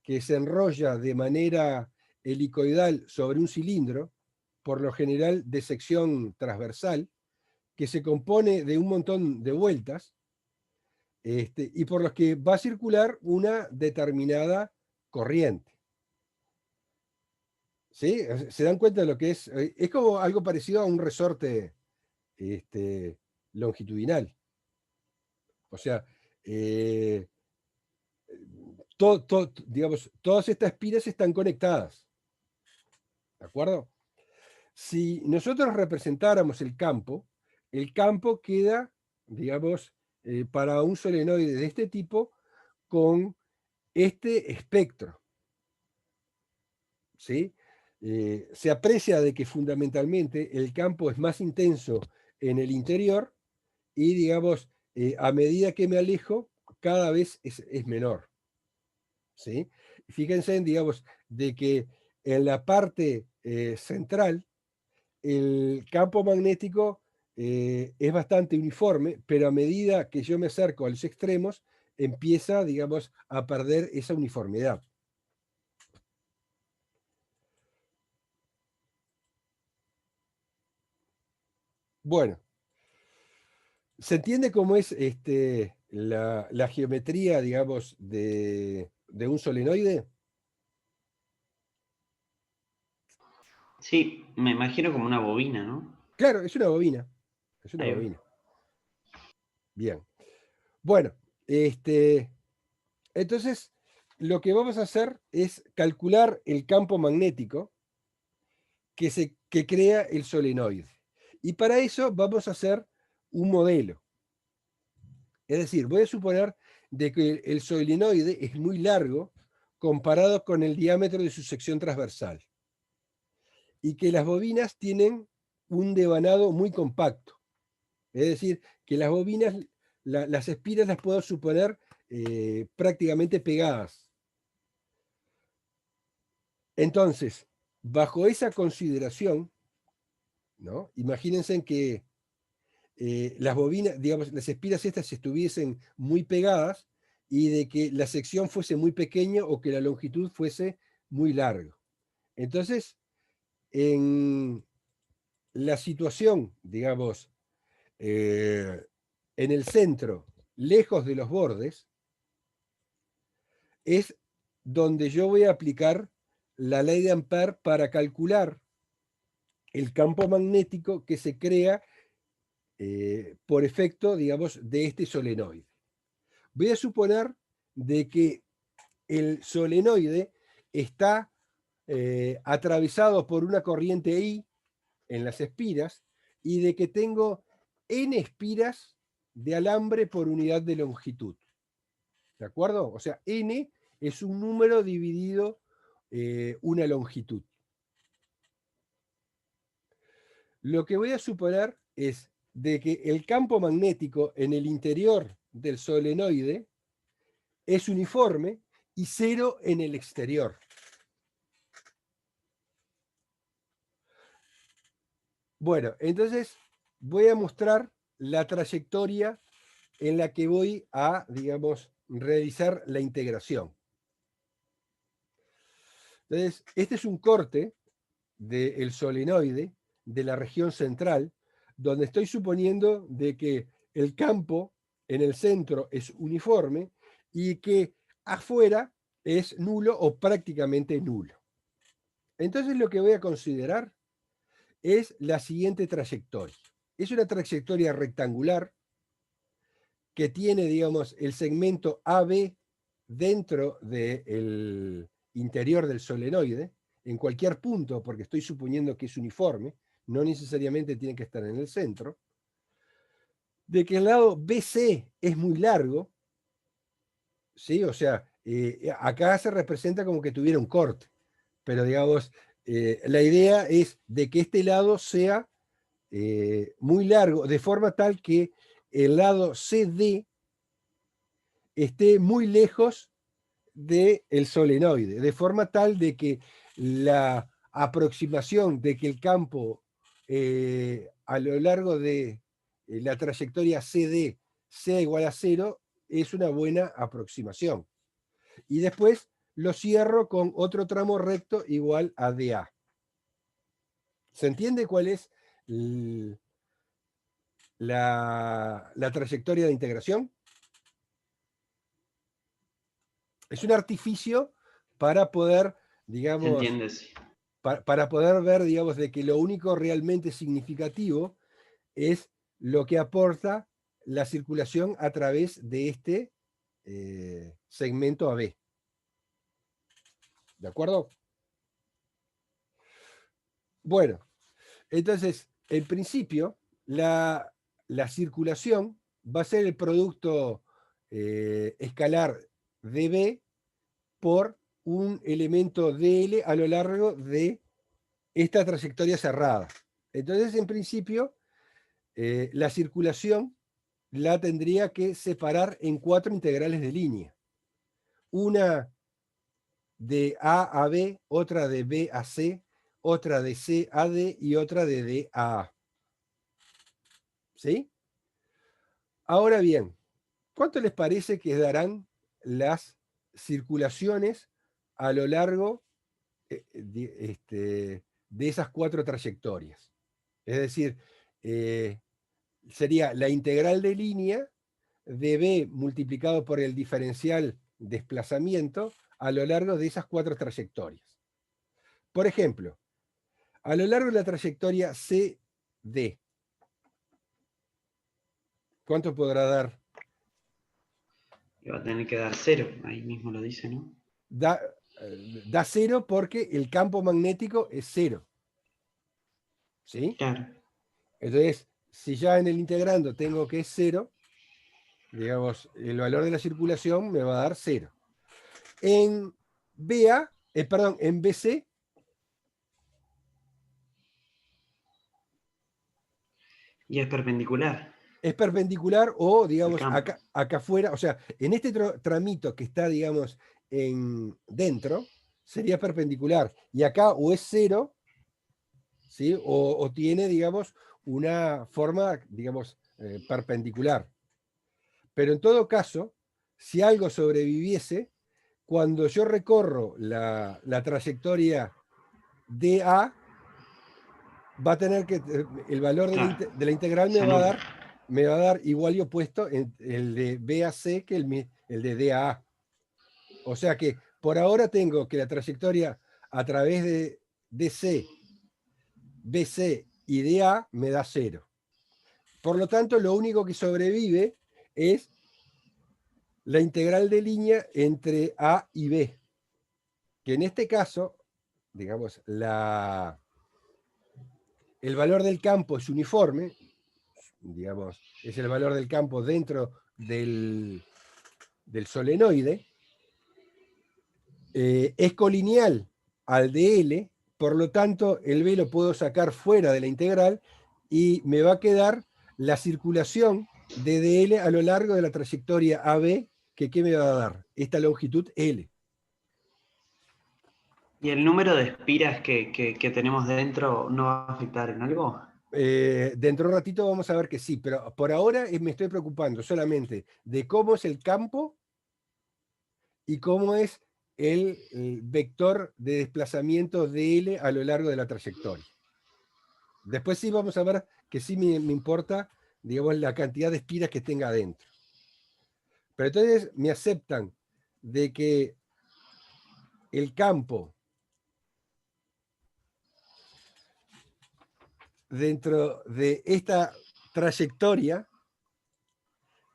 que se enrolla de manera helicoidal sobre un cilindro, por lo general de sección transversal, que se compone de un montón de vueltas, y por los que va a circular una determinada corriente. ¿Sí? ¿Se dan cuenta de lo que es? Es como algo parecido a un resorte longitudinal. O sea, digamos, todas estas pilas están conectadas. ¿De acuerdo? Si nosotros representáramos el campo queda, digamos, para un solenoide de este tipo, con este espectro. ¿Sí? Se aprecia de que fundamentalmente el campo es más intenso en el interior y, digamos, a medida que me alejo, cada vez es menor. ¿Sí? Fíjense, digamos, de que en la parte central, el campo magnético es bastante uniforme, pero a medida que yo me acerco a los extremos, empieza, digamos, a perder esa uniformidad. Bueno, ¿se entiende cómo es la geometría, digamos, de un solenoide? Sí, me imagino como una bobina, ¿no? Claro, es una bobina. Es una Ahí va. bobina. Bien. Bueno, entonces lo que vamos a hacer es calcular el campo magnético que crea el solenoide. Y para eso vamos a hacer un modelo. Es decir, voy a suponer de que el solenoide es muy largo comparado con el diámetro de su sección transversal y que las bobinas tienen un devanado muy compacto. Es decir, que las bobinas, las espiras las puedo suponer prácticamente pegadas. Entonces, bajo esa consideración, ¿no? Imagínense en que las bobinas, digamos, las espiras estas estuviesen muy pegadas y de que la sección fuese muy pequeña o que la longitud fuese muy larga. Entonces, en la situación, digamos, en el centro, lejos de los bordes, es donde yo voy a aplicar la ley de Ampère para calcular el campo magnético que se crea por efecto, digamos, de este solenoide. Voy a suponer de que el solenoide está atravesado por una corriente I en las espiras y de que tengo N espiras de alambre por unidad de longitud. ¿De acuerdo? O sea, N es un número dividido una longitud. Lo que voy a suponer es de que el campo magnético en el interior del solenoide es uniforme y cero en el exterior. Bueno, entonces voy a mostrar la trayectoria en la que voy a, digamos, realizar la integración. Entonces, este es un corte del solenoide de la región central, donde estoy suponiendo de que el campo en el centro es uniforme y que afuera es nulo o prácticamente nulo. Entonces lo que voy a considerar es la siguiente trayectoria. Es una trayectoria rectangular que tiene, digamos, el segmento AB dentro del interior del solenoide, en cualquier punto, porque estoy suponiendo que es uniforme, no necesariamente tiene que estar en el centro, de que el lado BC es muy largo, ¿sí? O sea, acá se representa como que tuviera un corte, pero digamos, la idea es de que este lado sea muy largo, de forma tal que el lado CD esté muy lejos del solenoide, de forma tal de que la aproximación de que el campo a lo largo de la trayectoria CD sea igual a 0 es una buena aproximación. Y después lo cierro con otro tramo recto igual a DA. ¿Se entiende cuál es la trayectoria de integración? Es un artificio para poder, digamos, ¿Se entiende? Sí. para poder ver, digamos, de que lo único realmente significativo es lo que aporta la circulación a través de este segmento AB. ¿De acuerdo? Bueno, entonces, en principio, la circulación va a ser el producto escalar dB por un elemento dl a lo largo de esta trayectoria cerrada. Entonces, en principio, la circulación la tendría que separar en 4 integrales de línea. Una de A a B, otra de B a C, otra de C a D y otra de D a A. ¿Sí? Ahora bien, ¿cuánto les parece que darán las circulaciones a lo largo de esas 4 trayectorias? Es decir, sería la integral de línea de B multiplicado por el diferencial desplazamiento a lo largo de esas 4 trayectorias. Por ejemplo, a lo largo de la trayectoria CD, ¿cuánto podrá dar? Y va a tener que dar 0, ahí mismo lo dice, ¿no? Da 0 porque el campo magnético es 0. ¿Sí? Claro. Entonces, si ya en el integrando tengo que es 0, digamos, el valor de la circulación me va a dar 0. En BA, perdón, en BC, Y es perpendicular. es perpendicular o, digamos, campo. acá afuera, o sea, en este tramito que está, digamos, dentro, sería perpendicular. Y acá o es 0, ¿sí? O tiene, digamos, una forma, digamos, perpendicular. Pero en todo caso, si algo sobreviviese, cuando yo recorro la trayectoria DA, va a tener que, el valor Claro. de la integral me va a dar igual y opuesto en el de B a C que el de D a A. O sea que por ahora tengo que la trayectoria a través de DC, BC y DA me da 0. Por lo tanto, lo único que sobrevive es la integral de línea entre A y B, que en este caso, digamos, el valor del campo es uniforme, digamos, es el valor del campo dentro del solenoide, es colineal al de L, por lo tanto el B lo puedo sacar fuera de la integral y me va a quedar la circulación de dl a lo largo de la trayectoria AB, que ¿qué me va a dar? Esta longitud L. ¿Y el número de espiras que tenemos dentro no va a afectar en algo? Dentro de un ratito vamos a ver que sí, pero por ahora me estoy preocupando solamente de cómo es el campo y cómo es el vector de desplazamiento de L a lo largo de la trayectoria. Después sí vamos a ver que sí me importa, digamos, la cantidad de espiras que tenga adentro. Pero entonces me aceptan de que el campo dentro de esta trayectoria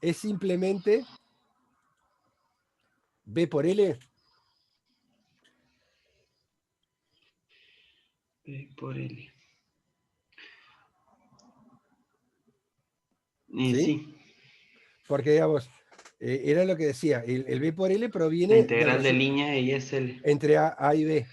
es simplemente B por L. B por L. ¿Sí? Sí, Porque, digamos, era lo que decía, el B por L la proviene integral de línea y es el... entre A y B.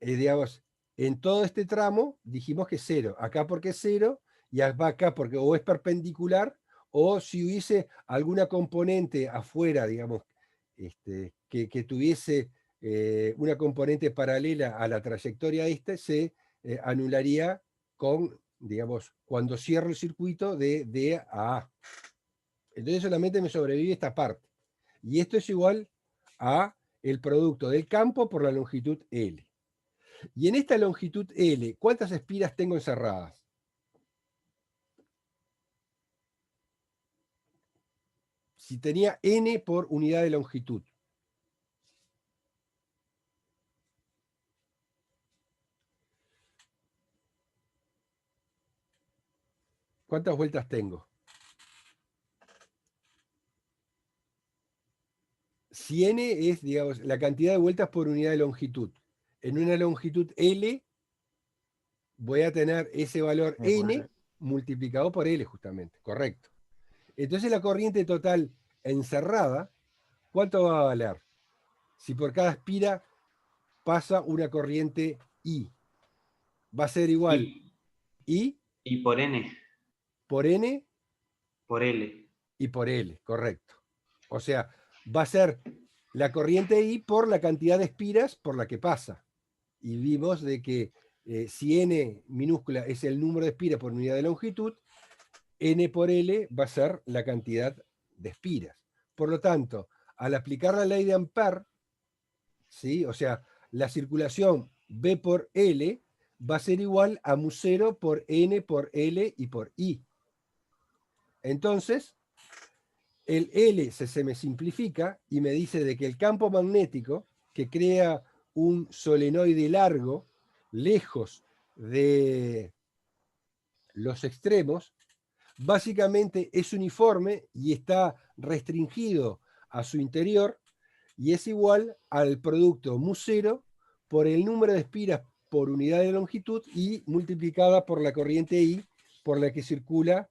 Digamos, en todo este tramo dijimos que 0. Acá porque es 0 y acá porque o es perpendicular o si hubiese alguna componente afuera, digamos, que tuviese una componente paralela a la trayectoria se anularía con, digamos, cuando cierro el circuito de D a A. Entonces solamente me sobrevive esta parte. Y esto es igual a el producto del campo por la longitud L. Y en esta longitud L, ¿cuántas espiras tengo encerradas? Si tenía N por unidad de longitud. ¿Cuántas vueltas tengo? Si N es, digamos, la cantidad de vueltas por unidad de longitud. En una longitud L voy a tener ese valor N multiplicado por L justamente, correcto. Entonces la corriente total encerrada, ¿cuánto va a valer? Si por cada espira pasa una corriente I, va a ser igual I Y por N, por N por L. y por L, correcto. O sea, va a ser la corriente I por la cantidad de espiras por la que pasa. Y vimos de que si N minúscula es el número de espiras por unidad de longitud, N por L va a ser la cantidad de espiras. Por lo tanto, al aplicar la ley de Ampère, ¿sí? O sea, la circulación B por L va a ser igual a mu0 por N por L y por I. Entonces, el L se me simplifica y me dice de que el campo magnético que crea un solenoide largo lejos de los extremos, básicamente es uniforme y está restringido a su interior y es igual al producto mu0 por el número de espiras por unidad de longitud y multiplicada por la corriente I por la que circula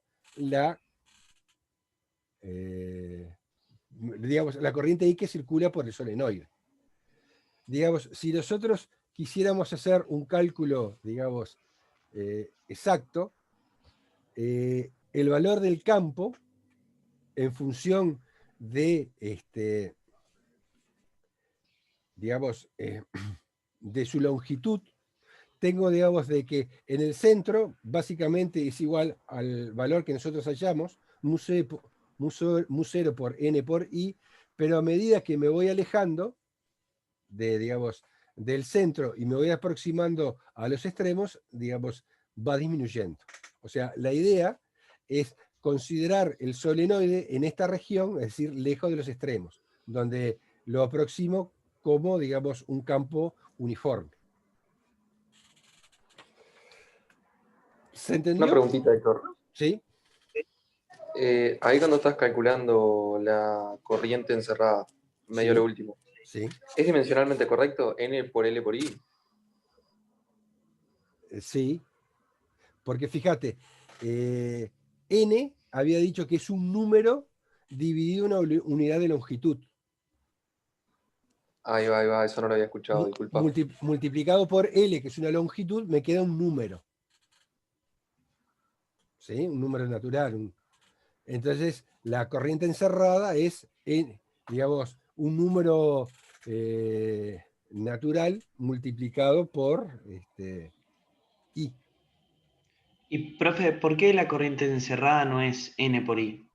digamos, la corriente I que circula por el solenoide. Digamos, si nosotros quisiéramos hacer un cálculo, digamos, exacto, el valor del campo en función de, digamos, de su longitud, tengo, digamos, de que en el centro básicamente es igual al valor que nosotros hallamos, mu0 por n por i, pero a medida que me voy alejando digamos, del centro y me voy aproximando a los extremos, digamos, va disminuyendo. O sea, la idea es considerar el solenoide en esta región, es decir, lejos de los extremos, donde lo aproximo como, digamos, un campo uniforme. ¿Se Una entendió? preguntita, Héctor. ¿Sí? Ahí cuando estás calculando la corriente encerrada, medio Sí. lo último, ¿Sí? ¿es dimensionalmente correcto? N por L por I. Sí, porque fíjate, n había dicho que es un número dividido en una unidad de longitud, Ahí va, eso no lo había escuchado, disculpa. multiplicado por L, que es una longitud, me queda un número. ¿Sí? Un número natural. Entonces, la corriente encerrada es, digamos, un número natural multiplicado por I. Y, profe, ¿por qué la corriente encerrada no es N por I?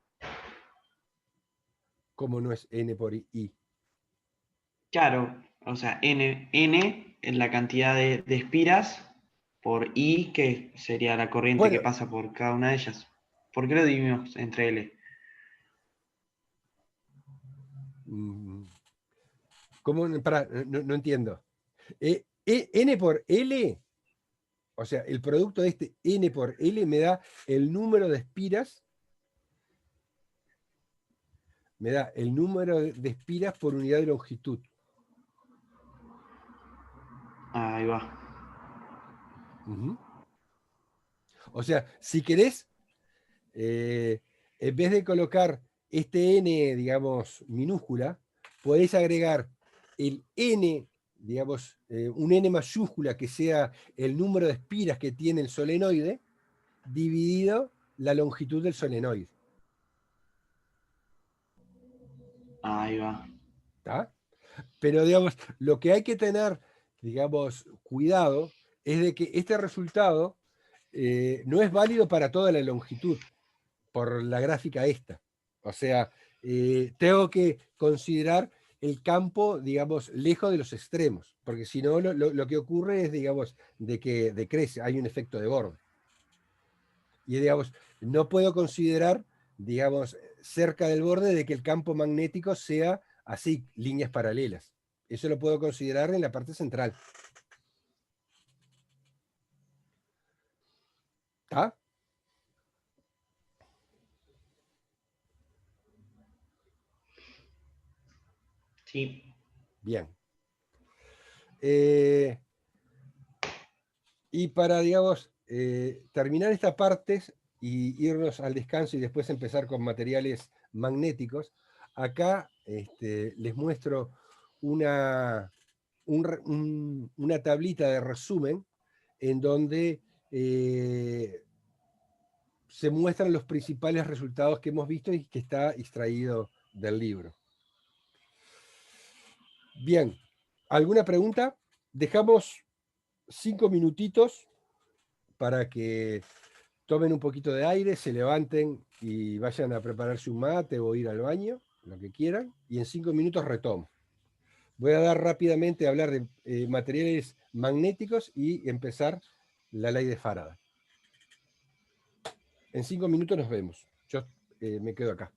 Como no es N por I. Claro, o sea, N es la cantidad de espiras por I, que sería la corriente que Bueno, pasa por cada una de ellas. ¿Por qué lo dividimos entre L? mm, ¿cómo? Pará, no entiendo. N por L, o sea, el producto de este N por L me da el número de espiras, me da el número de espiras por unidad de longitud. Ahí va. Ujú. O sea, si querés, en vez de colocar este N, digamos, minúscula, podés agregar el N, digamos, un N mayúscula que sea el número de espiras que tiene el solenoide, dividido la longitud del solenoide. Ahí va. ¿Tá? Pero, digamos, lo que hay que tener, digamos, cuidado es de que este resultado no es válido para toda la longitud, por la gráfica esta. O sea, tengo que considerar el campo, digamos, lejos de los extremos, porque si no, lo que ocurre es, digamos, de que decrece, hay un efecto de borde. Y, digamos, no puedo considerar, digamos, cerca del borde de que el campo magnético sea así, líneas paralelas. Eso lo puedo considerar en la parte central. ¿Está? Sí. Bien. Y para, digamos, terminar estas partes y irnos al descanso y después empezar con materiales magnéticos, acá les muestro una, una tablita de resumen en donde se muestran los principales resultados que hemos visto y que está extraído del libro. Bien, ¿alguna pregunta? Dejamos 5 minutitos para que tomen un poquito de aire, se levanten y vayan a prepararse un mate o ir al baño, lo que quieran, y en 5 minutos retomo. Voy a dar rápidamente a hablar de materiales magnéticos y empezar la ley de Faraday. En 5 minutos nos vemos. Yo me quedo acá.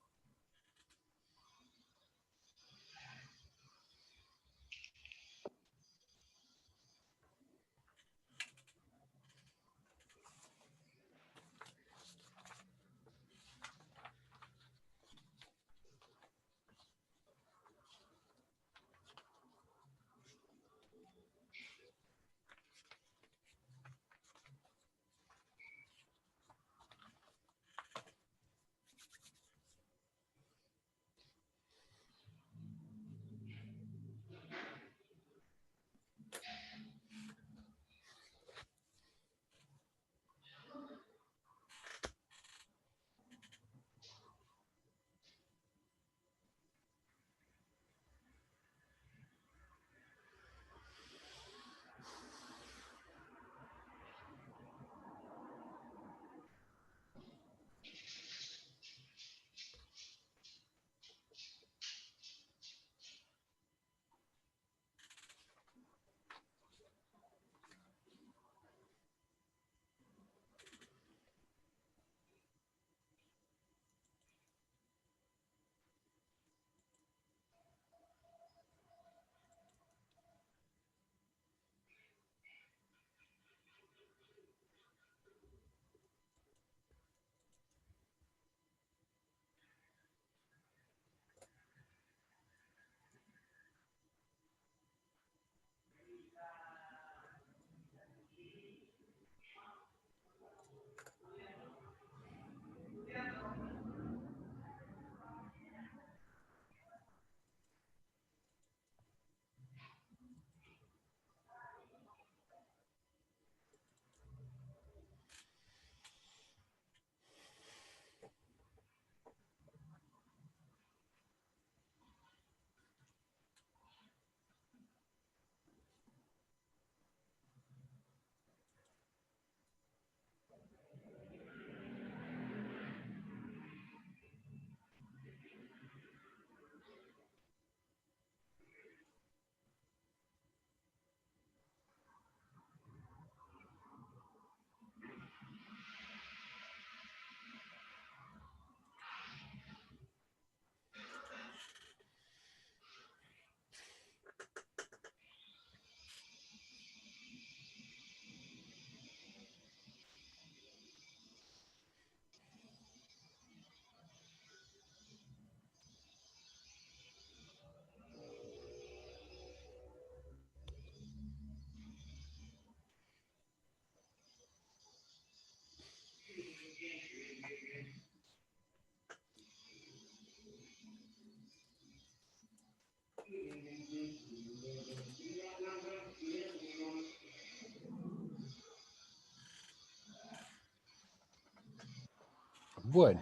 Bueno.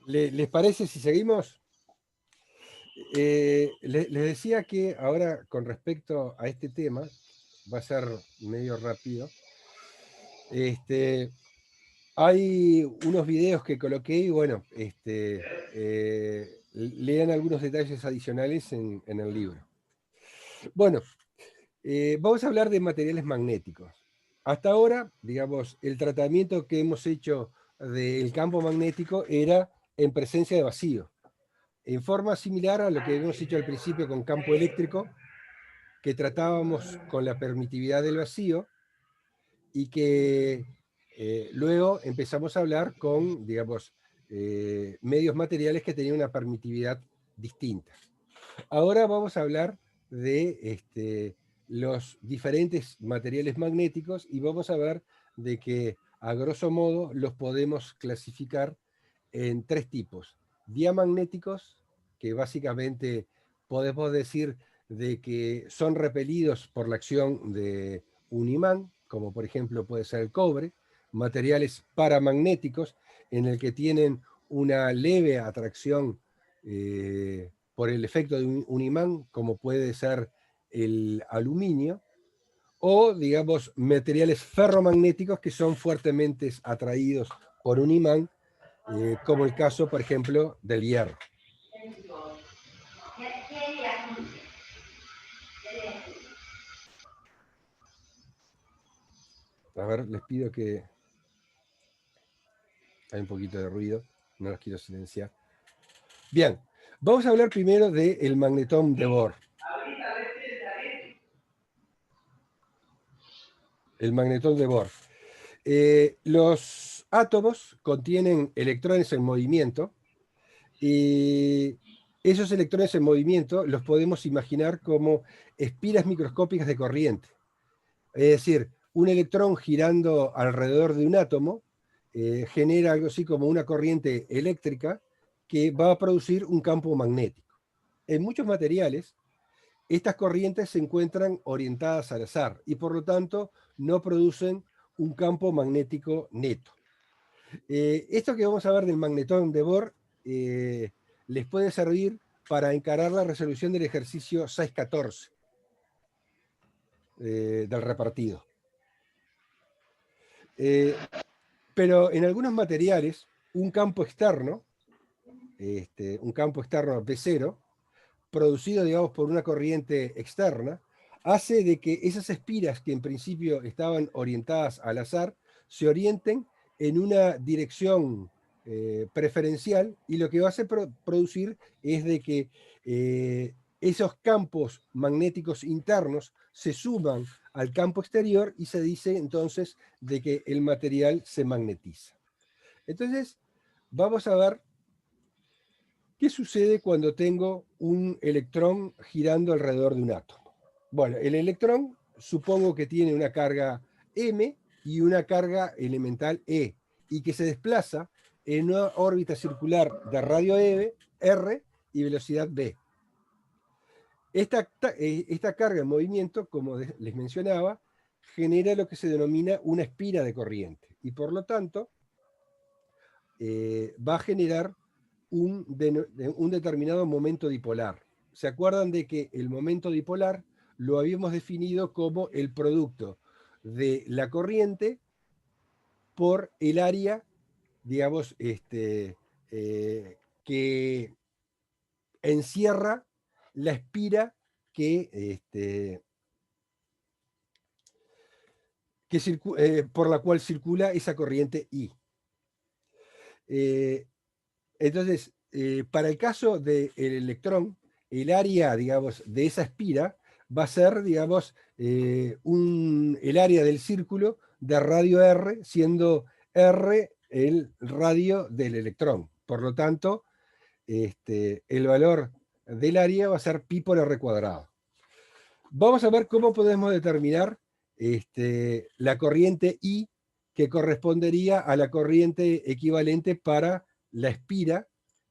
¿Les parece si seguimos? Les decía que ahora con respecto a este tema, va a ser medio rápido, hay unos videos que coloqué y bueno, lean algunos detalles adicionales en el libro. Bueno, vamos a hablar de materiales magnéticos. Hasta ahora, digamos, el tratamiento que hemos hecho del campo magnético era en presencia de vacío, en forma similar a lo que hemos hecho al principio con campo eléctrico, que tratábamos con la permitividad del vacío y que luego empezamos a hablar con, digamos, medios materiales que tenían una permitividad distinta. Ahora vamos a hablar de los diferentes materiales magnéticos y vamos a ver de que, a grosso modo, los podemos clasificar en tres tipos. Diamagnéticos, que básicamente podemos decir de que son repelidos por la acción de un imán, como por ejemplo puede ser el cobre. Materiales paramagnéticos, en el que tienen una leve atracción por el efecto de un imán, como puede ser el aluminio, o digamos materiales ferromagnéticos que son fuertemente atraídos por un imán, como el caso, por ejemplo, del hierro. A ver, les pido que... Hay un poquito de ruido, no los quiero silenciar. Bien, vamos a hablar primero del magnetón de Bohr. El magnetón de Bohr. Los átomos contienen electrones en movimiento y esos electrones en movimiento los podemos imaginar como espiras microscópicas de corriente. Es decir, un electrón girando alrededor de un átomo genera algo así como una corriente eléctrica que va a producir un campo magnético. En muchos materiales, estas corrientes se encuentran orientadas al azar y por lo tanto no producen un campo magnético neto. Esto que vamos a ver del magnetón de Bohr les puede servir para encarar la resolución del ejercicio 614 del repartido. Pero en algunos materiales, un campo externo B0, producido, digamos, por una corriente externa, hace de que esas espiras que en principio estaban orientadas al azar, se orienten en una dirección preferencial, y lo que va a hacer producir es de que esos campos magnéticos internos se suman al campo exterior y se dice entonces de que el material se magnetiza. Entonces, vamos a ver qué sucede cuando tengo un electrón girando alrededor de un átomo. Bueno, el electrón supongo que tiene una carga M y una carga elemental E, y que se desplaza en una órbita circular de radio R y velocidad v. Esta carga en movimiento, como les mencionaba, genera lo que se denomina una espira de corriente, y por lo tanto va a generar un determinado momento dipolar. ¿Se acuerdan de que el momento dipolar lo habíamos definido como el producto de la corriente por el área, digamos, que encierra la espira por la cual circula esa corriente I? Entonces, para el caso del electrón, el área, digamos, de esa espira va a ser, digamos, el área del círculo de radio R, siendo R el radio del electrón. Por lo tanto, el valor del área va a ser pi por R cuadrado. Vamos a ver cómo podemos determinar la corriente I, que correspondería a la corriente equivalente para la espira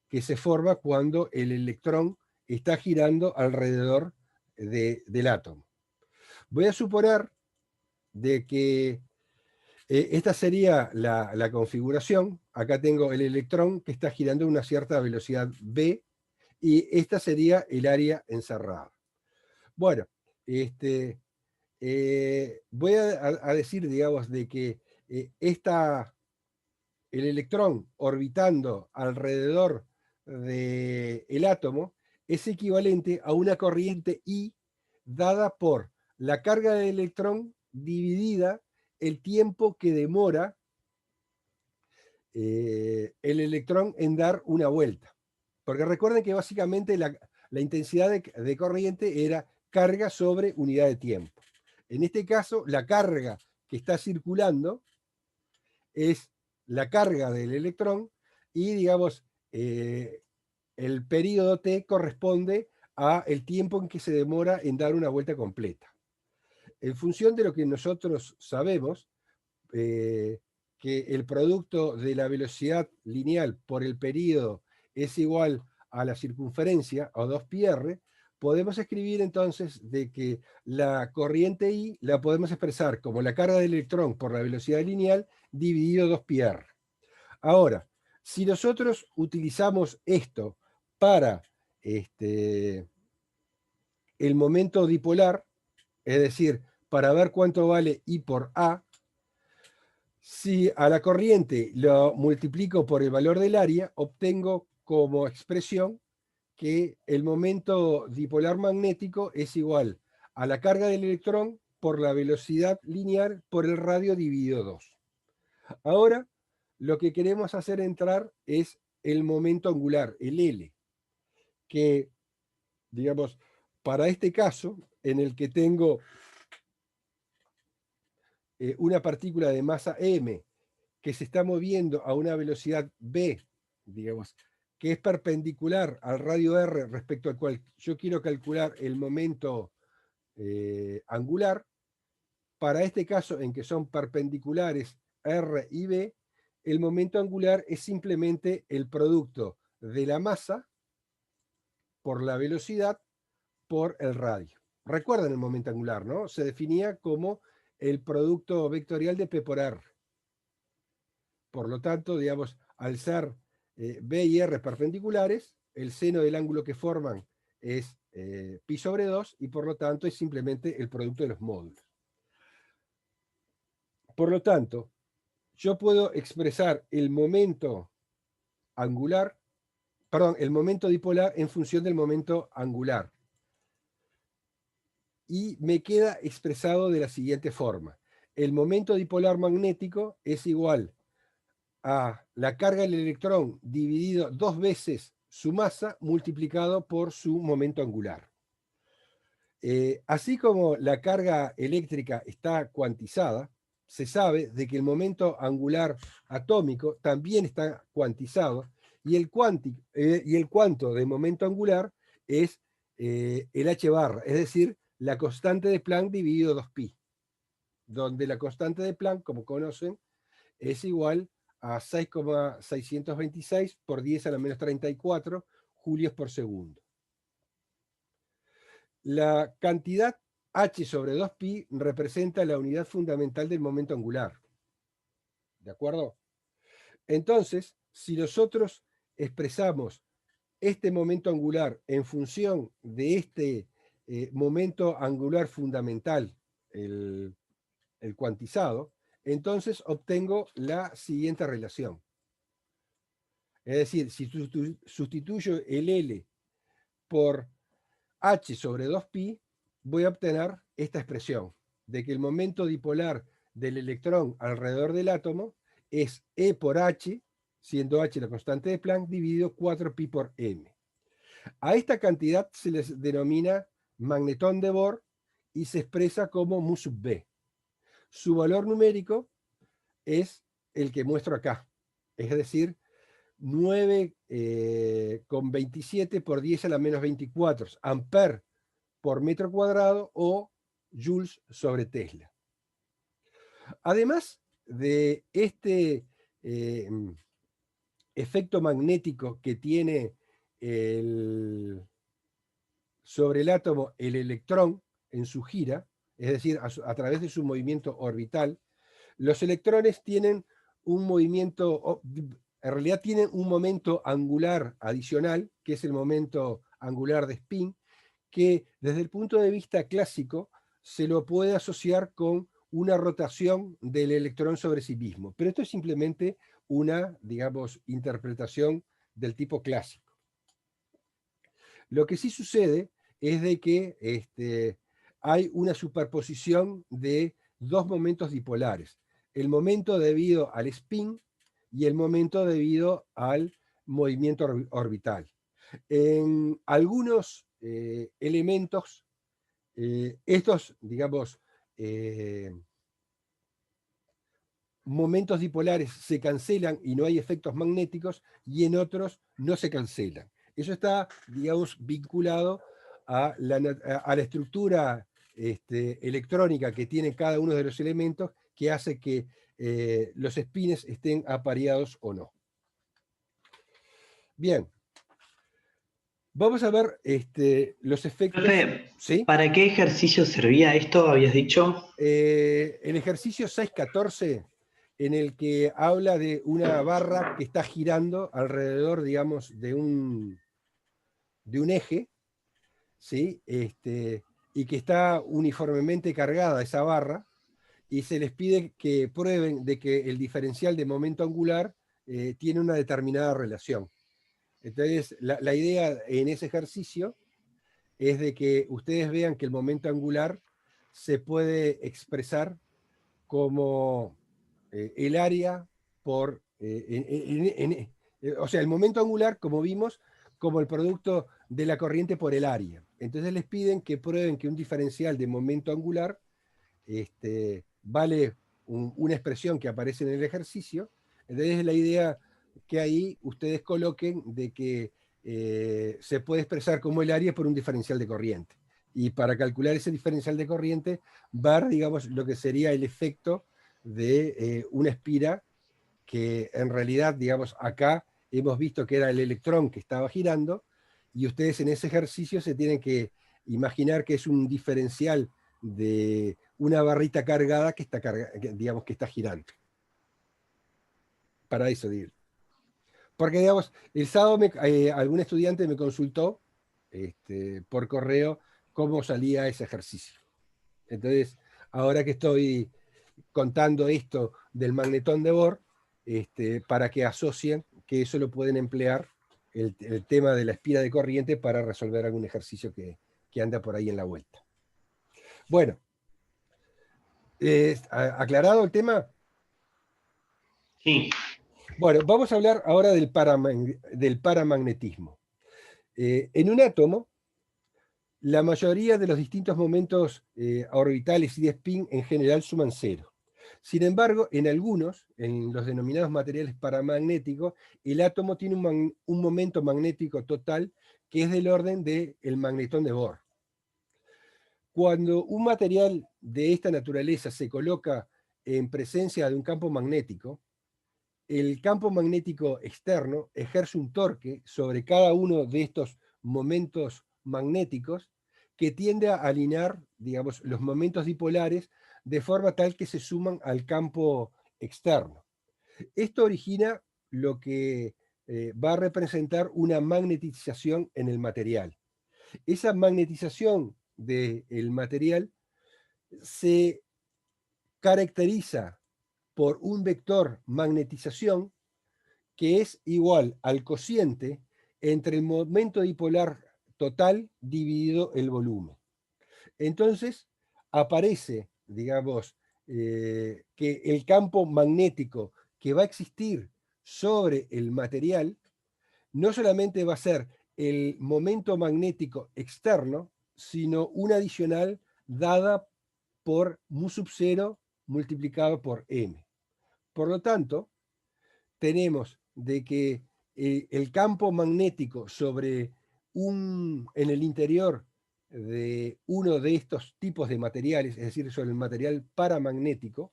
que se forma cuando el electrón está girando alrededor del átomo. Voy a suponer de que esta sería la configuración. Acá tengo el electrón que está girando a una cierta velocidad v, y esta sería el área encerrada. Bueno, voy a decir, digamos, de que el electrón orbitando alrededor del átomo es equivalente a una corriente I dada por la carga del electrón dividida el tiempo que demora el electrón en dar una vuelta. Porque recuerden que básicamente la intensidad de corriente era carga sobre unidad de tiempo. En este caso, la carga que está circulando es la carga del electrón y, digamos, el periodo t corresponde a el tiempo en que se demora en dar una vuelta completa. En función de lo que nosotros sabemos, que el producto de la velocidad lineal por el periodo es igual a la circunferencia, o 2πr, podemos escribir entonces de que la corriente I la podemos expresar como la carga del electrón por la velocidad lineal dividido 2πr. Ahora, si nosotros utilizamos esto para el momento dipolar, es decir, para ver cuánto vale I por A, si a la corriente lo multiplico por el valor del área, obtengo como expresión que el momento dipolar magnético es igual a la carga del electrón por la velocidad lineal por el radio dividido 2. Ahora, lo que queremos hacer entrar es el momento angular, el L, que, digamos, para este caso, en el que tengo una partícula de masa m que se está moviendo a una velocidad v, digamos, que es perpendicular al radio r respecto al cual yo quiero calcular el momento angular, para este caso en que son perpendiculares r y v, el momento angular es simplemente el producto de la masa por la velocidad por el radio. Recuerden el momento angular, ¿no? Se definía como el producto vectorial de P por R. Por lo tanto, digamos, al ser B y R perpendiculares, el seno del ángulo que forman es pi sobre 2 y por lo tanto es simplemente el producto de los módulos. Por lo tanto, yo puedo expresar el momento angular, perdón, el momento dipolar en función del momento angular. Y me queda expresado de la siguiente forma. El momento dipolar magnético es igual a la carga del electrón dividido 2 veces su masa multiplicado por su momento angular. Así como la carga eléctrica está cuantizada, se sabe de que el momento angular atómico también está cuantizado y el cuanto de momento angular es el h barra, es decir, la constante de Planck dividido 2pi, donde la constante de Planck, como conocen, es igual a 6,626 por 10 a la menos 34 julios por segundo. La cantidad h sobre 2pi representa la unidad fundamental del momento angular. ¿De acuerdo? Entonces, si nosotros expresamos este momento angular en función de este momento angular fundamental, el cuantizado, entonces obtengo la siguiente relación. Es decir, si sustituyo el L por h sobre 2pi, voy a obtener esta expresión, de que el momento dipolar del electrón alrededor del átomo es E por h, siendo h la constante de Planck, dividido 4pi por m. A esta cantidad se les denomina magnetón de Bohr y se expresa como mu sub b. Su valor numérico es el que muestro acá, es decir, 9,27 por 10 a la menos 24 amperes por metro cuadrado o joules sobre Tesla. Además de este efecto magnético que tiene el sobre el átomo el electrón en su gira, es decir, a través de su movimiento orbital, los electrones tienen un movimiento, en realidad tienen un momento angular adicional, que es el momento angular de spin, que desde el punto de vista clásico se lo puede asociar con una rotación del electrón sobre sí mismo. Pero esto es simplemente una, digamos, interpretación del tipo clásico. Lo que sí sucede es de que hay una superposición de dos momentos dipolares. El momento debido al spin y el momento debido al movimiento orbital. En algunos elementos, estos, digamos, momentos dipolares se cancelan y no hay efectos magnéticos, y en otros no se cancelan. Eso está, digamos, vinculado a la estructura electrónica que tiene cada uno de los elementos, que hace que los spines estén apareados o no. Bien. Vamos a ver los efectos. Profe, ¿Sí? ¿para qué ejercicio servía esto, habías dicho? El ejercicio 6.14, en el que habla de una barra que está girando alrededor, digamos, de un eje, ¿sí? Y que está uniformemente cargada esa barra, y se les pide que prueben de que el diferencial de momento angular tiene una determinada relación. Entonces, la idea en ese ejercicio es de que ustedes vean que el momento angular se puede expresar como el área por... o sea, el momento angular, como vimos, como el producto de la corriente por el área. Entonces les piden que prueben que un diferencial de momento angular vale una expresión que aparece en el ejercicio. Entonces la idea que ahí ustedes coloquen de que se puede expresar como el área por un diferencial de corriente. Y para calcular ese diferencial de corriente, ver, digamos, lo que sería el efecto de una espira que en realidad, digamos, acá hemos visto que era el electrón que estaba girando, y ustedes en ese ejercicio se tienen que imaginar que es un diferencial de una barrita cargada que está, digamos, que está girando. Para eso, digo. Porque, digamos, el sábado algún estudiante me consultó por correo cómo salía ese ejercicio. Entonces, ahora que estoy contando esto del magnetón de Bohr, para que asocien que eso lo pueden emplear, el tema de la espira de corriente, para resolver algún ejercicio que anda por ahí en la vuelta. Bueno, ¿aclarado el tema? Sí. Bueno, vamos a hablar ahora del paramagnetismo. En un átomo, la mayoría de los distintos momentos orbitales y de spin en general suman 0. Sin embargo, en algunos, en los denominados materiales paramagnéticos, el átomo tiene un momento magnético total que es del orden del magnetón de Bohr. Cuando un material de esta naturaleza se coloca en presencia de un campo magnético, el campo magnético externo ejerce un torque sobre cada uno de estos momentos magnéticos que tiende a alinear, digamos, los momentos dipolares de forma tal que se suman al campo externo. Esto origina lo que va a representar una magnetización en el material. Esa magnetización del material se caracteriza por un vector magnetización que es igual al cociente entre el momento dipolar total dividido el volumen. Entonces, aparece, digamos, que el campo magnético que va a existir sobre el material no solamente va a ser el momento magnético externo, sino un adicional dada por mu0 multiplicado por m. Por lo tanto, tenemos de que el campo magnético en el interior de uno de estos tipos de materiales, es decir, sobre el material paramagnético,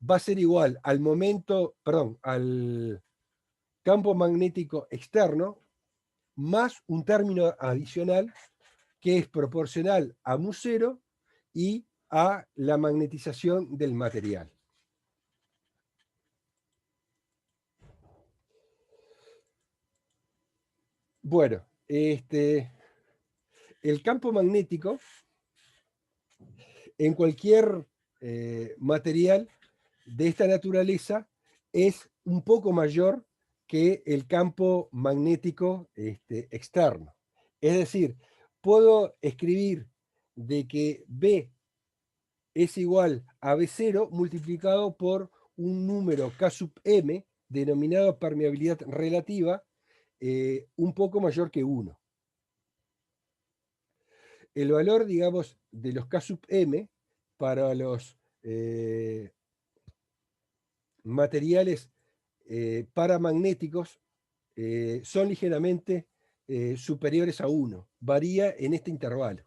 va a ser igual al campo magnético externo más un término adicional que es proporcional a μ0 y a la magnetización del material. Bueno, el campo magnético en cualquier material de esta naturaleza es un poco mayor que el campo magnético externo. Es decir, puedo escribir de que B es igual a B0 multiplicado por un número K sub M, denominado permeabilidad relativa, un poco mayor que 1. El valor, digamos, de los K sub M para los materiales paramagnéticos son ligeramente superiores a 1. Varía en este intervalo.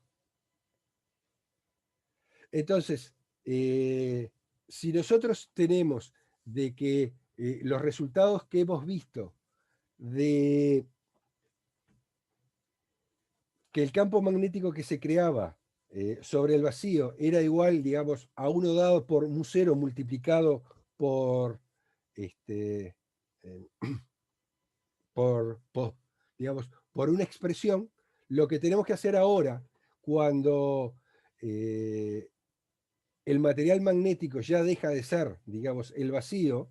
Entonces, si nosotros tenemos de que los resultados que hemos visto de que el campo magnético que se creaba sobre el vacío era igual, digamos, a 1 dado por μ0 multiplicado por, digamos, por una expresión, lo que tenemos que hacer ahora, cuando el material magnético ya deja de ser, digamos, el vacío,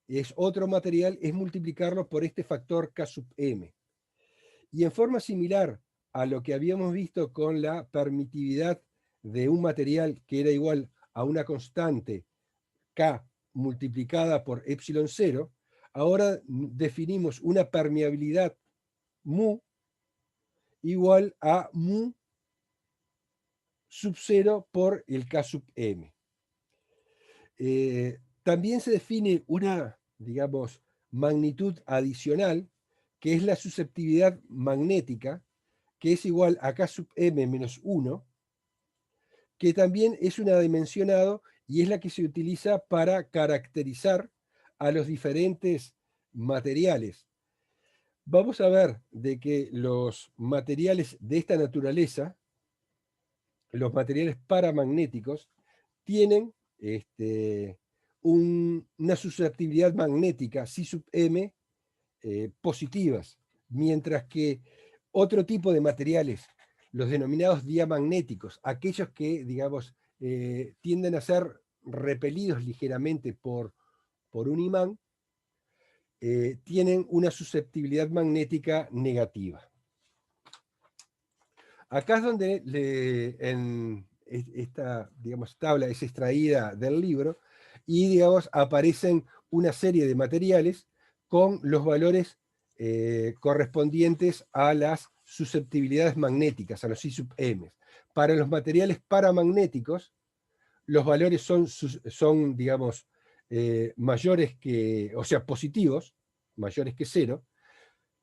es otro material, es multiplicarlo por este factor K sub M. Y en forma similar a lo que habíamos visto con la permitividad de un material que era igual a una constante K multiplicada por epsilon 0, ahora definimos una permeabilidad mu igual a mu sub 0 por el K sub M. También se define una, digamos, magnitud adicional, que es la susceptividad magnética, que es igual a K sub M menos 1, que también es un adimensionado y es la que se utiliza para caracterizar a los diferentes materiales. Vamos a ver de que los materiales de esta naturaleza, los materiales paramagnéticos, tienen una susceptibilidad magnética, C sub M, positivas, mientras que otro tipo de materiales, los denominados diamagnéticos, aquellos que, digamos, tienden a ser repelidos ligeramente por un imán, tienen una susceptibilidad magnética negativa. Acá es donde esta, digamos, tabla es extraída del libro y, digamos, aparecen una serie de materiales con los valores correspondientes a las susceptibilidades magnéticas, a los C sub M. Para los materiales paramagnéticos, los valores son digamos, mayores que, o sea, positivos, mayores que 0,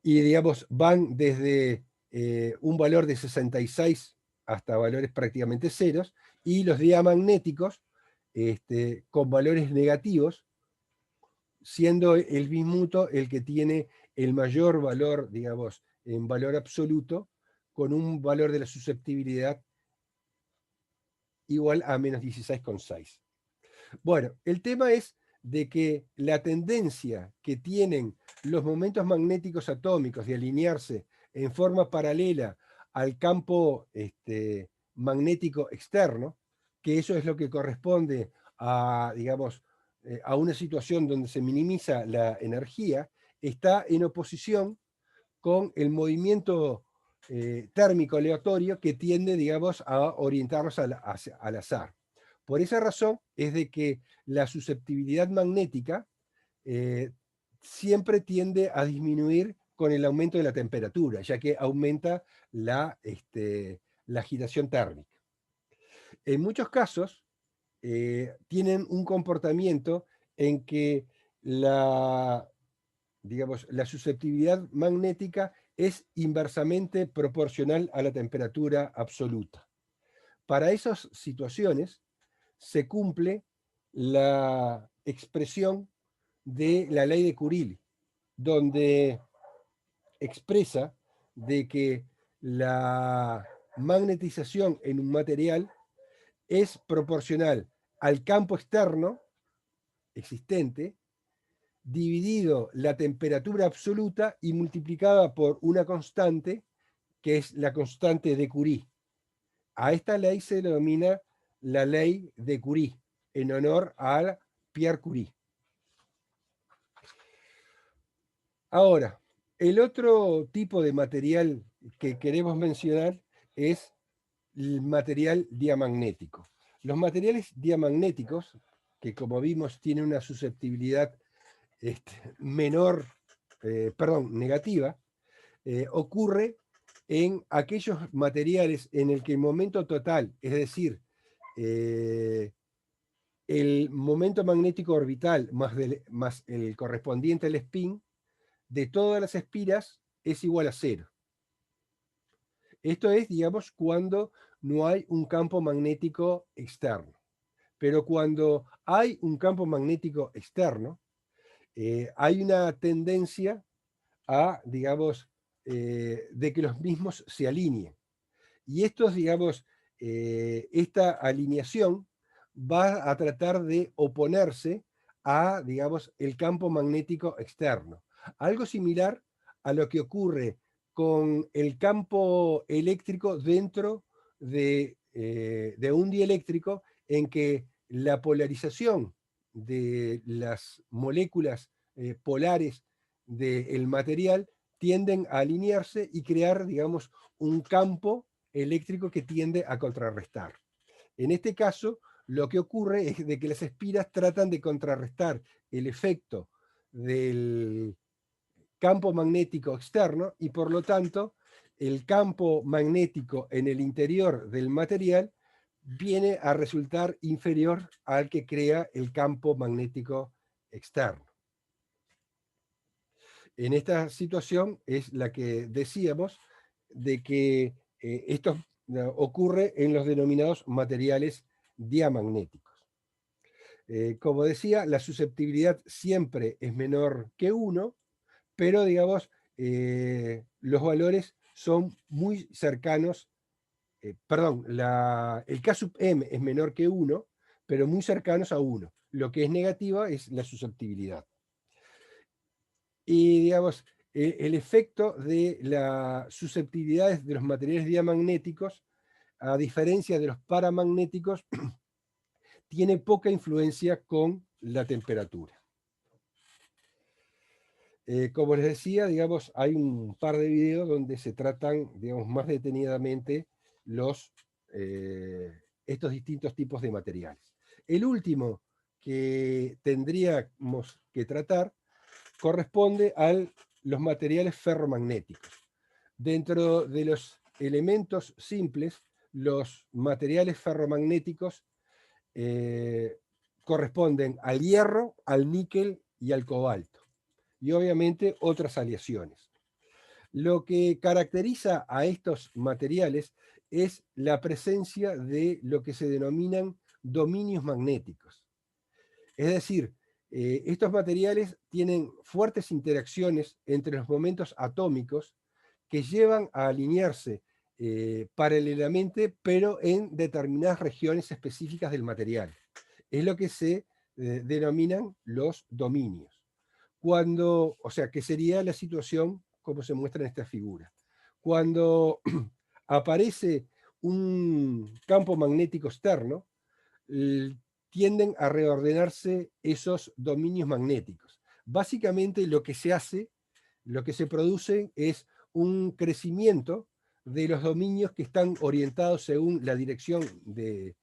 y, digamos, van desde un valor de 66 hasta valores prácticamente ceros, y los diamagnéticos con valores negativos, siendo el bismuto el que tiene el mayor valor, digamos, en valor absoluto, con un valor de la susceptibilidad igual a menos 16,6. Bueno, el tema es de que la tendencia que tienen los momentos magnéticos atómicos de alinearse en forma paralela al campo magnético externo, que eso es lo que corresponde a, digamos, a una situación donde se minimiza la energía, está en oposición con el movimiento térmico aleatorio que tiende, digamos, a orientarnos al azar. Por esa razón es de que la susceptibilidad magnética siempre tiende a disminuir con el aumento de la temperatura, ya que aumenta la agitación térmica. En muchos casos tienen un comportamiento en que digamos, la susceptibilidad magnética es inversamente proporcional a la temperatura absoluta. Para esas situaciones se cumple la expresión de la ley de Curie, donde expresa de que la magnetización en un material es proporcional al campo externo existente, dividido la temperatura absoluta y multiplicada por una constante, que es la constante de Curie. A esta ley se denomina la ley de Curie, en honor a Pierre Curie. Ahora, el otro tipo de material que queremos mencionar es el material diamagnético. Los materiales diamagnéticos, que como vimos tienen una susceptibilidad menor, negativa, ocurre en aquellos materiales en el que el momento total, es decir, el momento magnético orbital más el correspondiente al spin de todas las espiras es igual a 0. Esto es, digamos, cuando no hay un campo magnético externo. Pero cuando hay un campo magnético externo, hay una tendencia a, digamos, de que los mismos se alineen. Y estos, digamos, esta alineación va a tratar de oponerse a, digamos, el campo magnético externo. Algo similar a lo que ocurre con el campo eléctrico dentro de un dieléctrico, en que la polarización de las moléculas polares del material tienden a alinearse y crear, digamos, un campo eléctrico que tiende a contrarrestar. En este caso, lo que ocurre es de que las espiras tratan de contrarrestar el efecto del campo magnético externo y por lo tanto el campo magnético en el interior del material viene a resultar inferior al que crea el campo magnético externo. En esta situación es la que decíamos de que esto ocurre en los denominados materiales diamagnéticos. Como decía, la susceptibilidad siempre es menor que 1, pero digamos, los valores son muy cercanos, el K sub m es menor que 1, pero muy cercanos a 1. Lo que es negativa es la susceptibilidad. Y digamos, el efecto de las susceptibilidades de los materiales diamagnéticos, a diferencia de los paramagnéticos, tiene poca influencia con la temperatura. Como les decía, digamos, hay un par de videos donde se tratan, digamos, más detenidamente estos distintos tipos de materiales. El último que tendríamos que tratar corresponde a los materiales ferromagnéticos. Dentro de los elementos simples, los materiales ferromagnéticos corresponden al hierro, al níquel y al cobalto, y obviamente otras aleaciones. Lo que caracteriza a estos materiales es la presencia de lo que se denominan dominios magnéticos. Es decir, estos materiales tienen fuertes interacciones entre los momentos atómicos que llevan a alinearse paralelamente, pero en determinadas regiones específicas del material. Es lo que se denominan los dominios. O sea, que sería la situación como se muestra en esta figura. Cuando aparece un campo magnético externo, tienden a reordenarse esos dominios magnéticos. Básicamente lo que se hace, lo que se produce es un crecimiento de los dominios que están orientados según la dirección del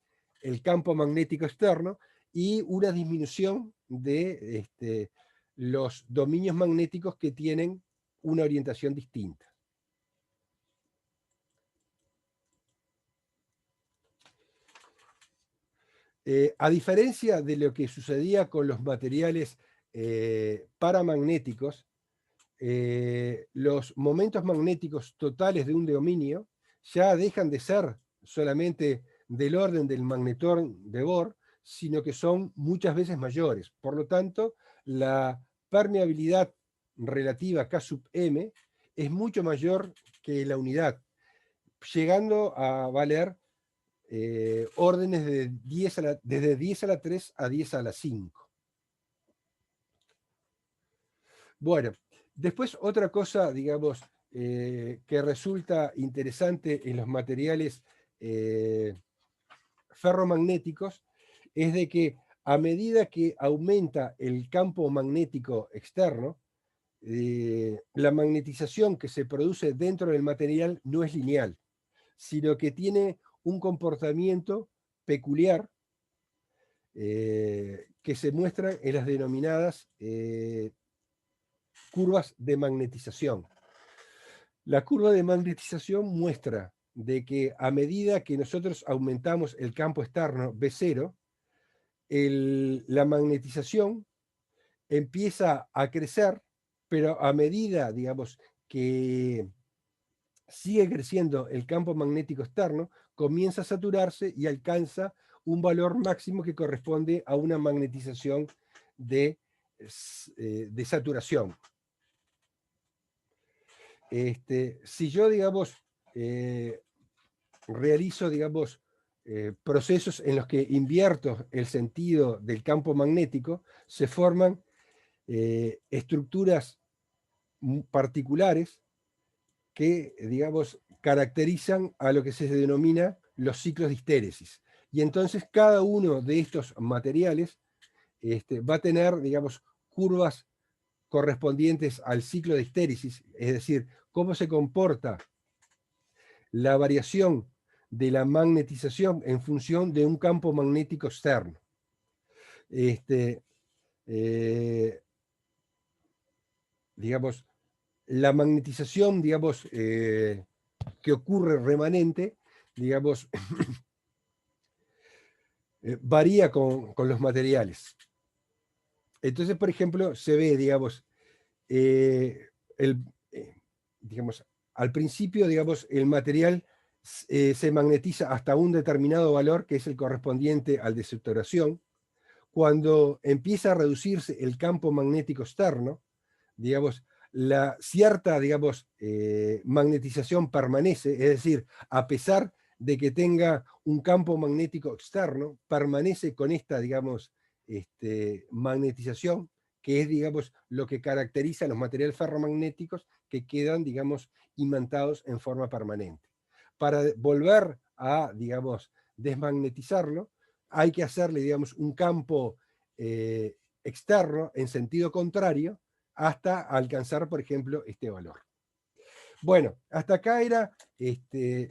campo magnético externo y una disminución de los dominios magnéticos que tienen una orientación distinta. A diferencia de lo que sucedía con los materiales paramagnéticos, los momentos magnéticos totales de un dominio ya dejan de ser solamente del orden del magnetón de Bohr, sino que son muchas veces mayores. Por lo tanto, la permeabilidad relativa K sub m es mucho mayor que la unidad, llegando a valer órdenes de desde 10 a la 3 a 10 a la 5. Bueno, después otra cosa, digamos, que resulta interesante en los materiales ferromagnéticos es de que a medida que aumenta el campo magnético externo, la magnetización que se produce dentro del material no es lineal, sino que tiene un comportamiento peculiar que se muestra en las denominadas curvas de magnetización. La curva de magnetización muestra de que a medida que nosotros aumentamos el campo externo B0, la magnetización empieza a crecer, pero a medida, digamos, que sigue creciendo el campo magnético externo, comienza a saturarse y alcanza un valor máximo que corresponde a una magnetización de saturación. Si yo, digamos, realizo, digamos, procesos en los que invierto el sentido del campo magnético, se forman estructuras particulares que, digamos, caracterizan a lo que se denomina los ciclos de histéresis. Y entonces cada uno de estos materiales va a tener, digamos, curvas correspondientes al ciclo de histéresis, es decir, cómo se comporta la variación de la magnetización en función de un campo magnético externo. Digamos, la magnetización, digamos, que ocurre remanente, digamos, varía con los materiales. Entonces, por ejemplo, se ve, digamos, digamos, al principio, digamos, el material se magnetiza hasta un determinado valor, que es el correspondiente al de saturación. Cuando empieza a reducirse el campo magnético externo, digamos, la cierta, digamos, magnetización permanece, es decir, a pesar de que tenga un campo magnético externo, permanece con esta, digamos, magnetización, que es, digamos, lo que caracteriza a los materiales ferromagnéticos que quedan, digamos, imantados en forma permanente. Para volver a, digamos, desmagnetizarlo, hay que hacerle, digamos, un campo externo en sentido contrario hasta alcanzar, por ejemplo, este valor. Bueno, hasta acá era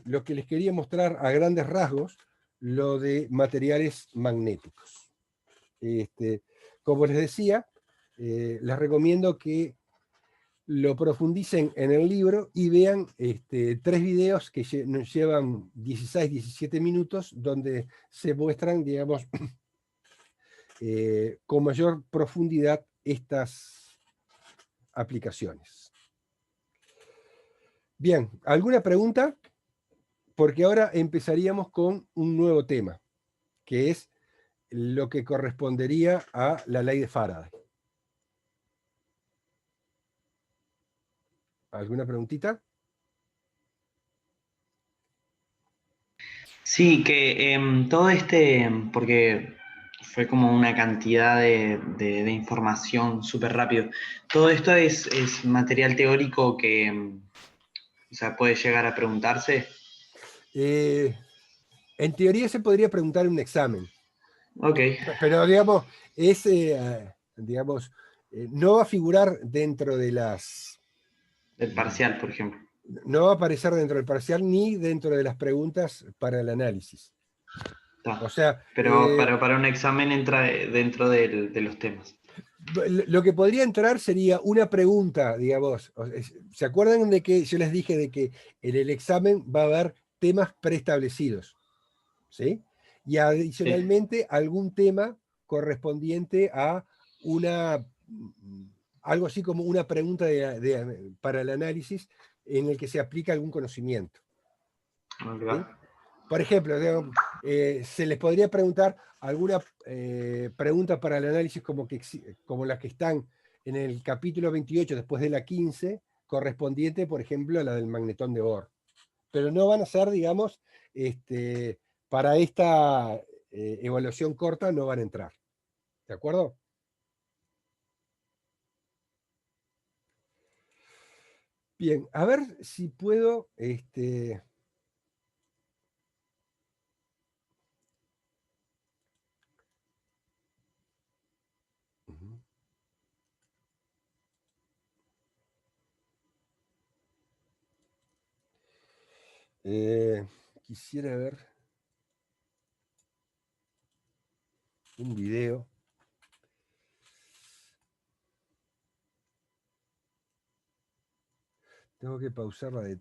lo que les quería mostrar a grandes rasgos, lo de materiales magnéticos. Como les decía, les recomiendo que lo profundicen en el libro y vean 3 videos que nos llevan 16-17 minutos, donde se muestran, digamos, con mayor profundidad estas aplicaciones. Bien, ¿alguna pregunta? Porque ahora empezaríamos con un nuevo tema, que es lo que correspondería a la ley de Faraday. ¿Alguna preguntita? Sí, que todo porque fue como una cantidad de información súper rápido. Todo esto es material teórico que, o sea, puede llegar a preguntarse. En teoría se podría preguntar en un examen. Ok, Pero, digamos, digamos, no va a figurar dentro de las... el parcial, por ejemplo. No va a aparecer dentro del parcial ni dentro de las preguntas para el análisis. Está. O sea... Pero para un examen entra dentro de los temas. Lo que podría entrar sería una pregunta, digamos. ¿Se acuerdan de que yo les dije de que en el examen va a haber temas preestablecidos? ¿Sí? Y adicionalmente algún tema correspondiente a algo así como una pregunta para el análisis en el que se aplica algún conocimiento. ¿Sí? Por ejemplo, digamos, se les podría preguntar alguna pregunta para el análisis como las que están en el capítulo 28 después de la 15 correspondiente, por ejemplo, a la del magnetón de Bohr. Pero no van a ser, digamos, para esta evaluación corta no van a entrar. ¿De acuerdo? Bien, a ver si puedo... Ujú. Quisiera ver un video. Tengo que pausar la de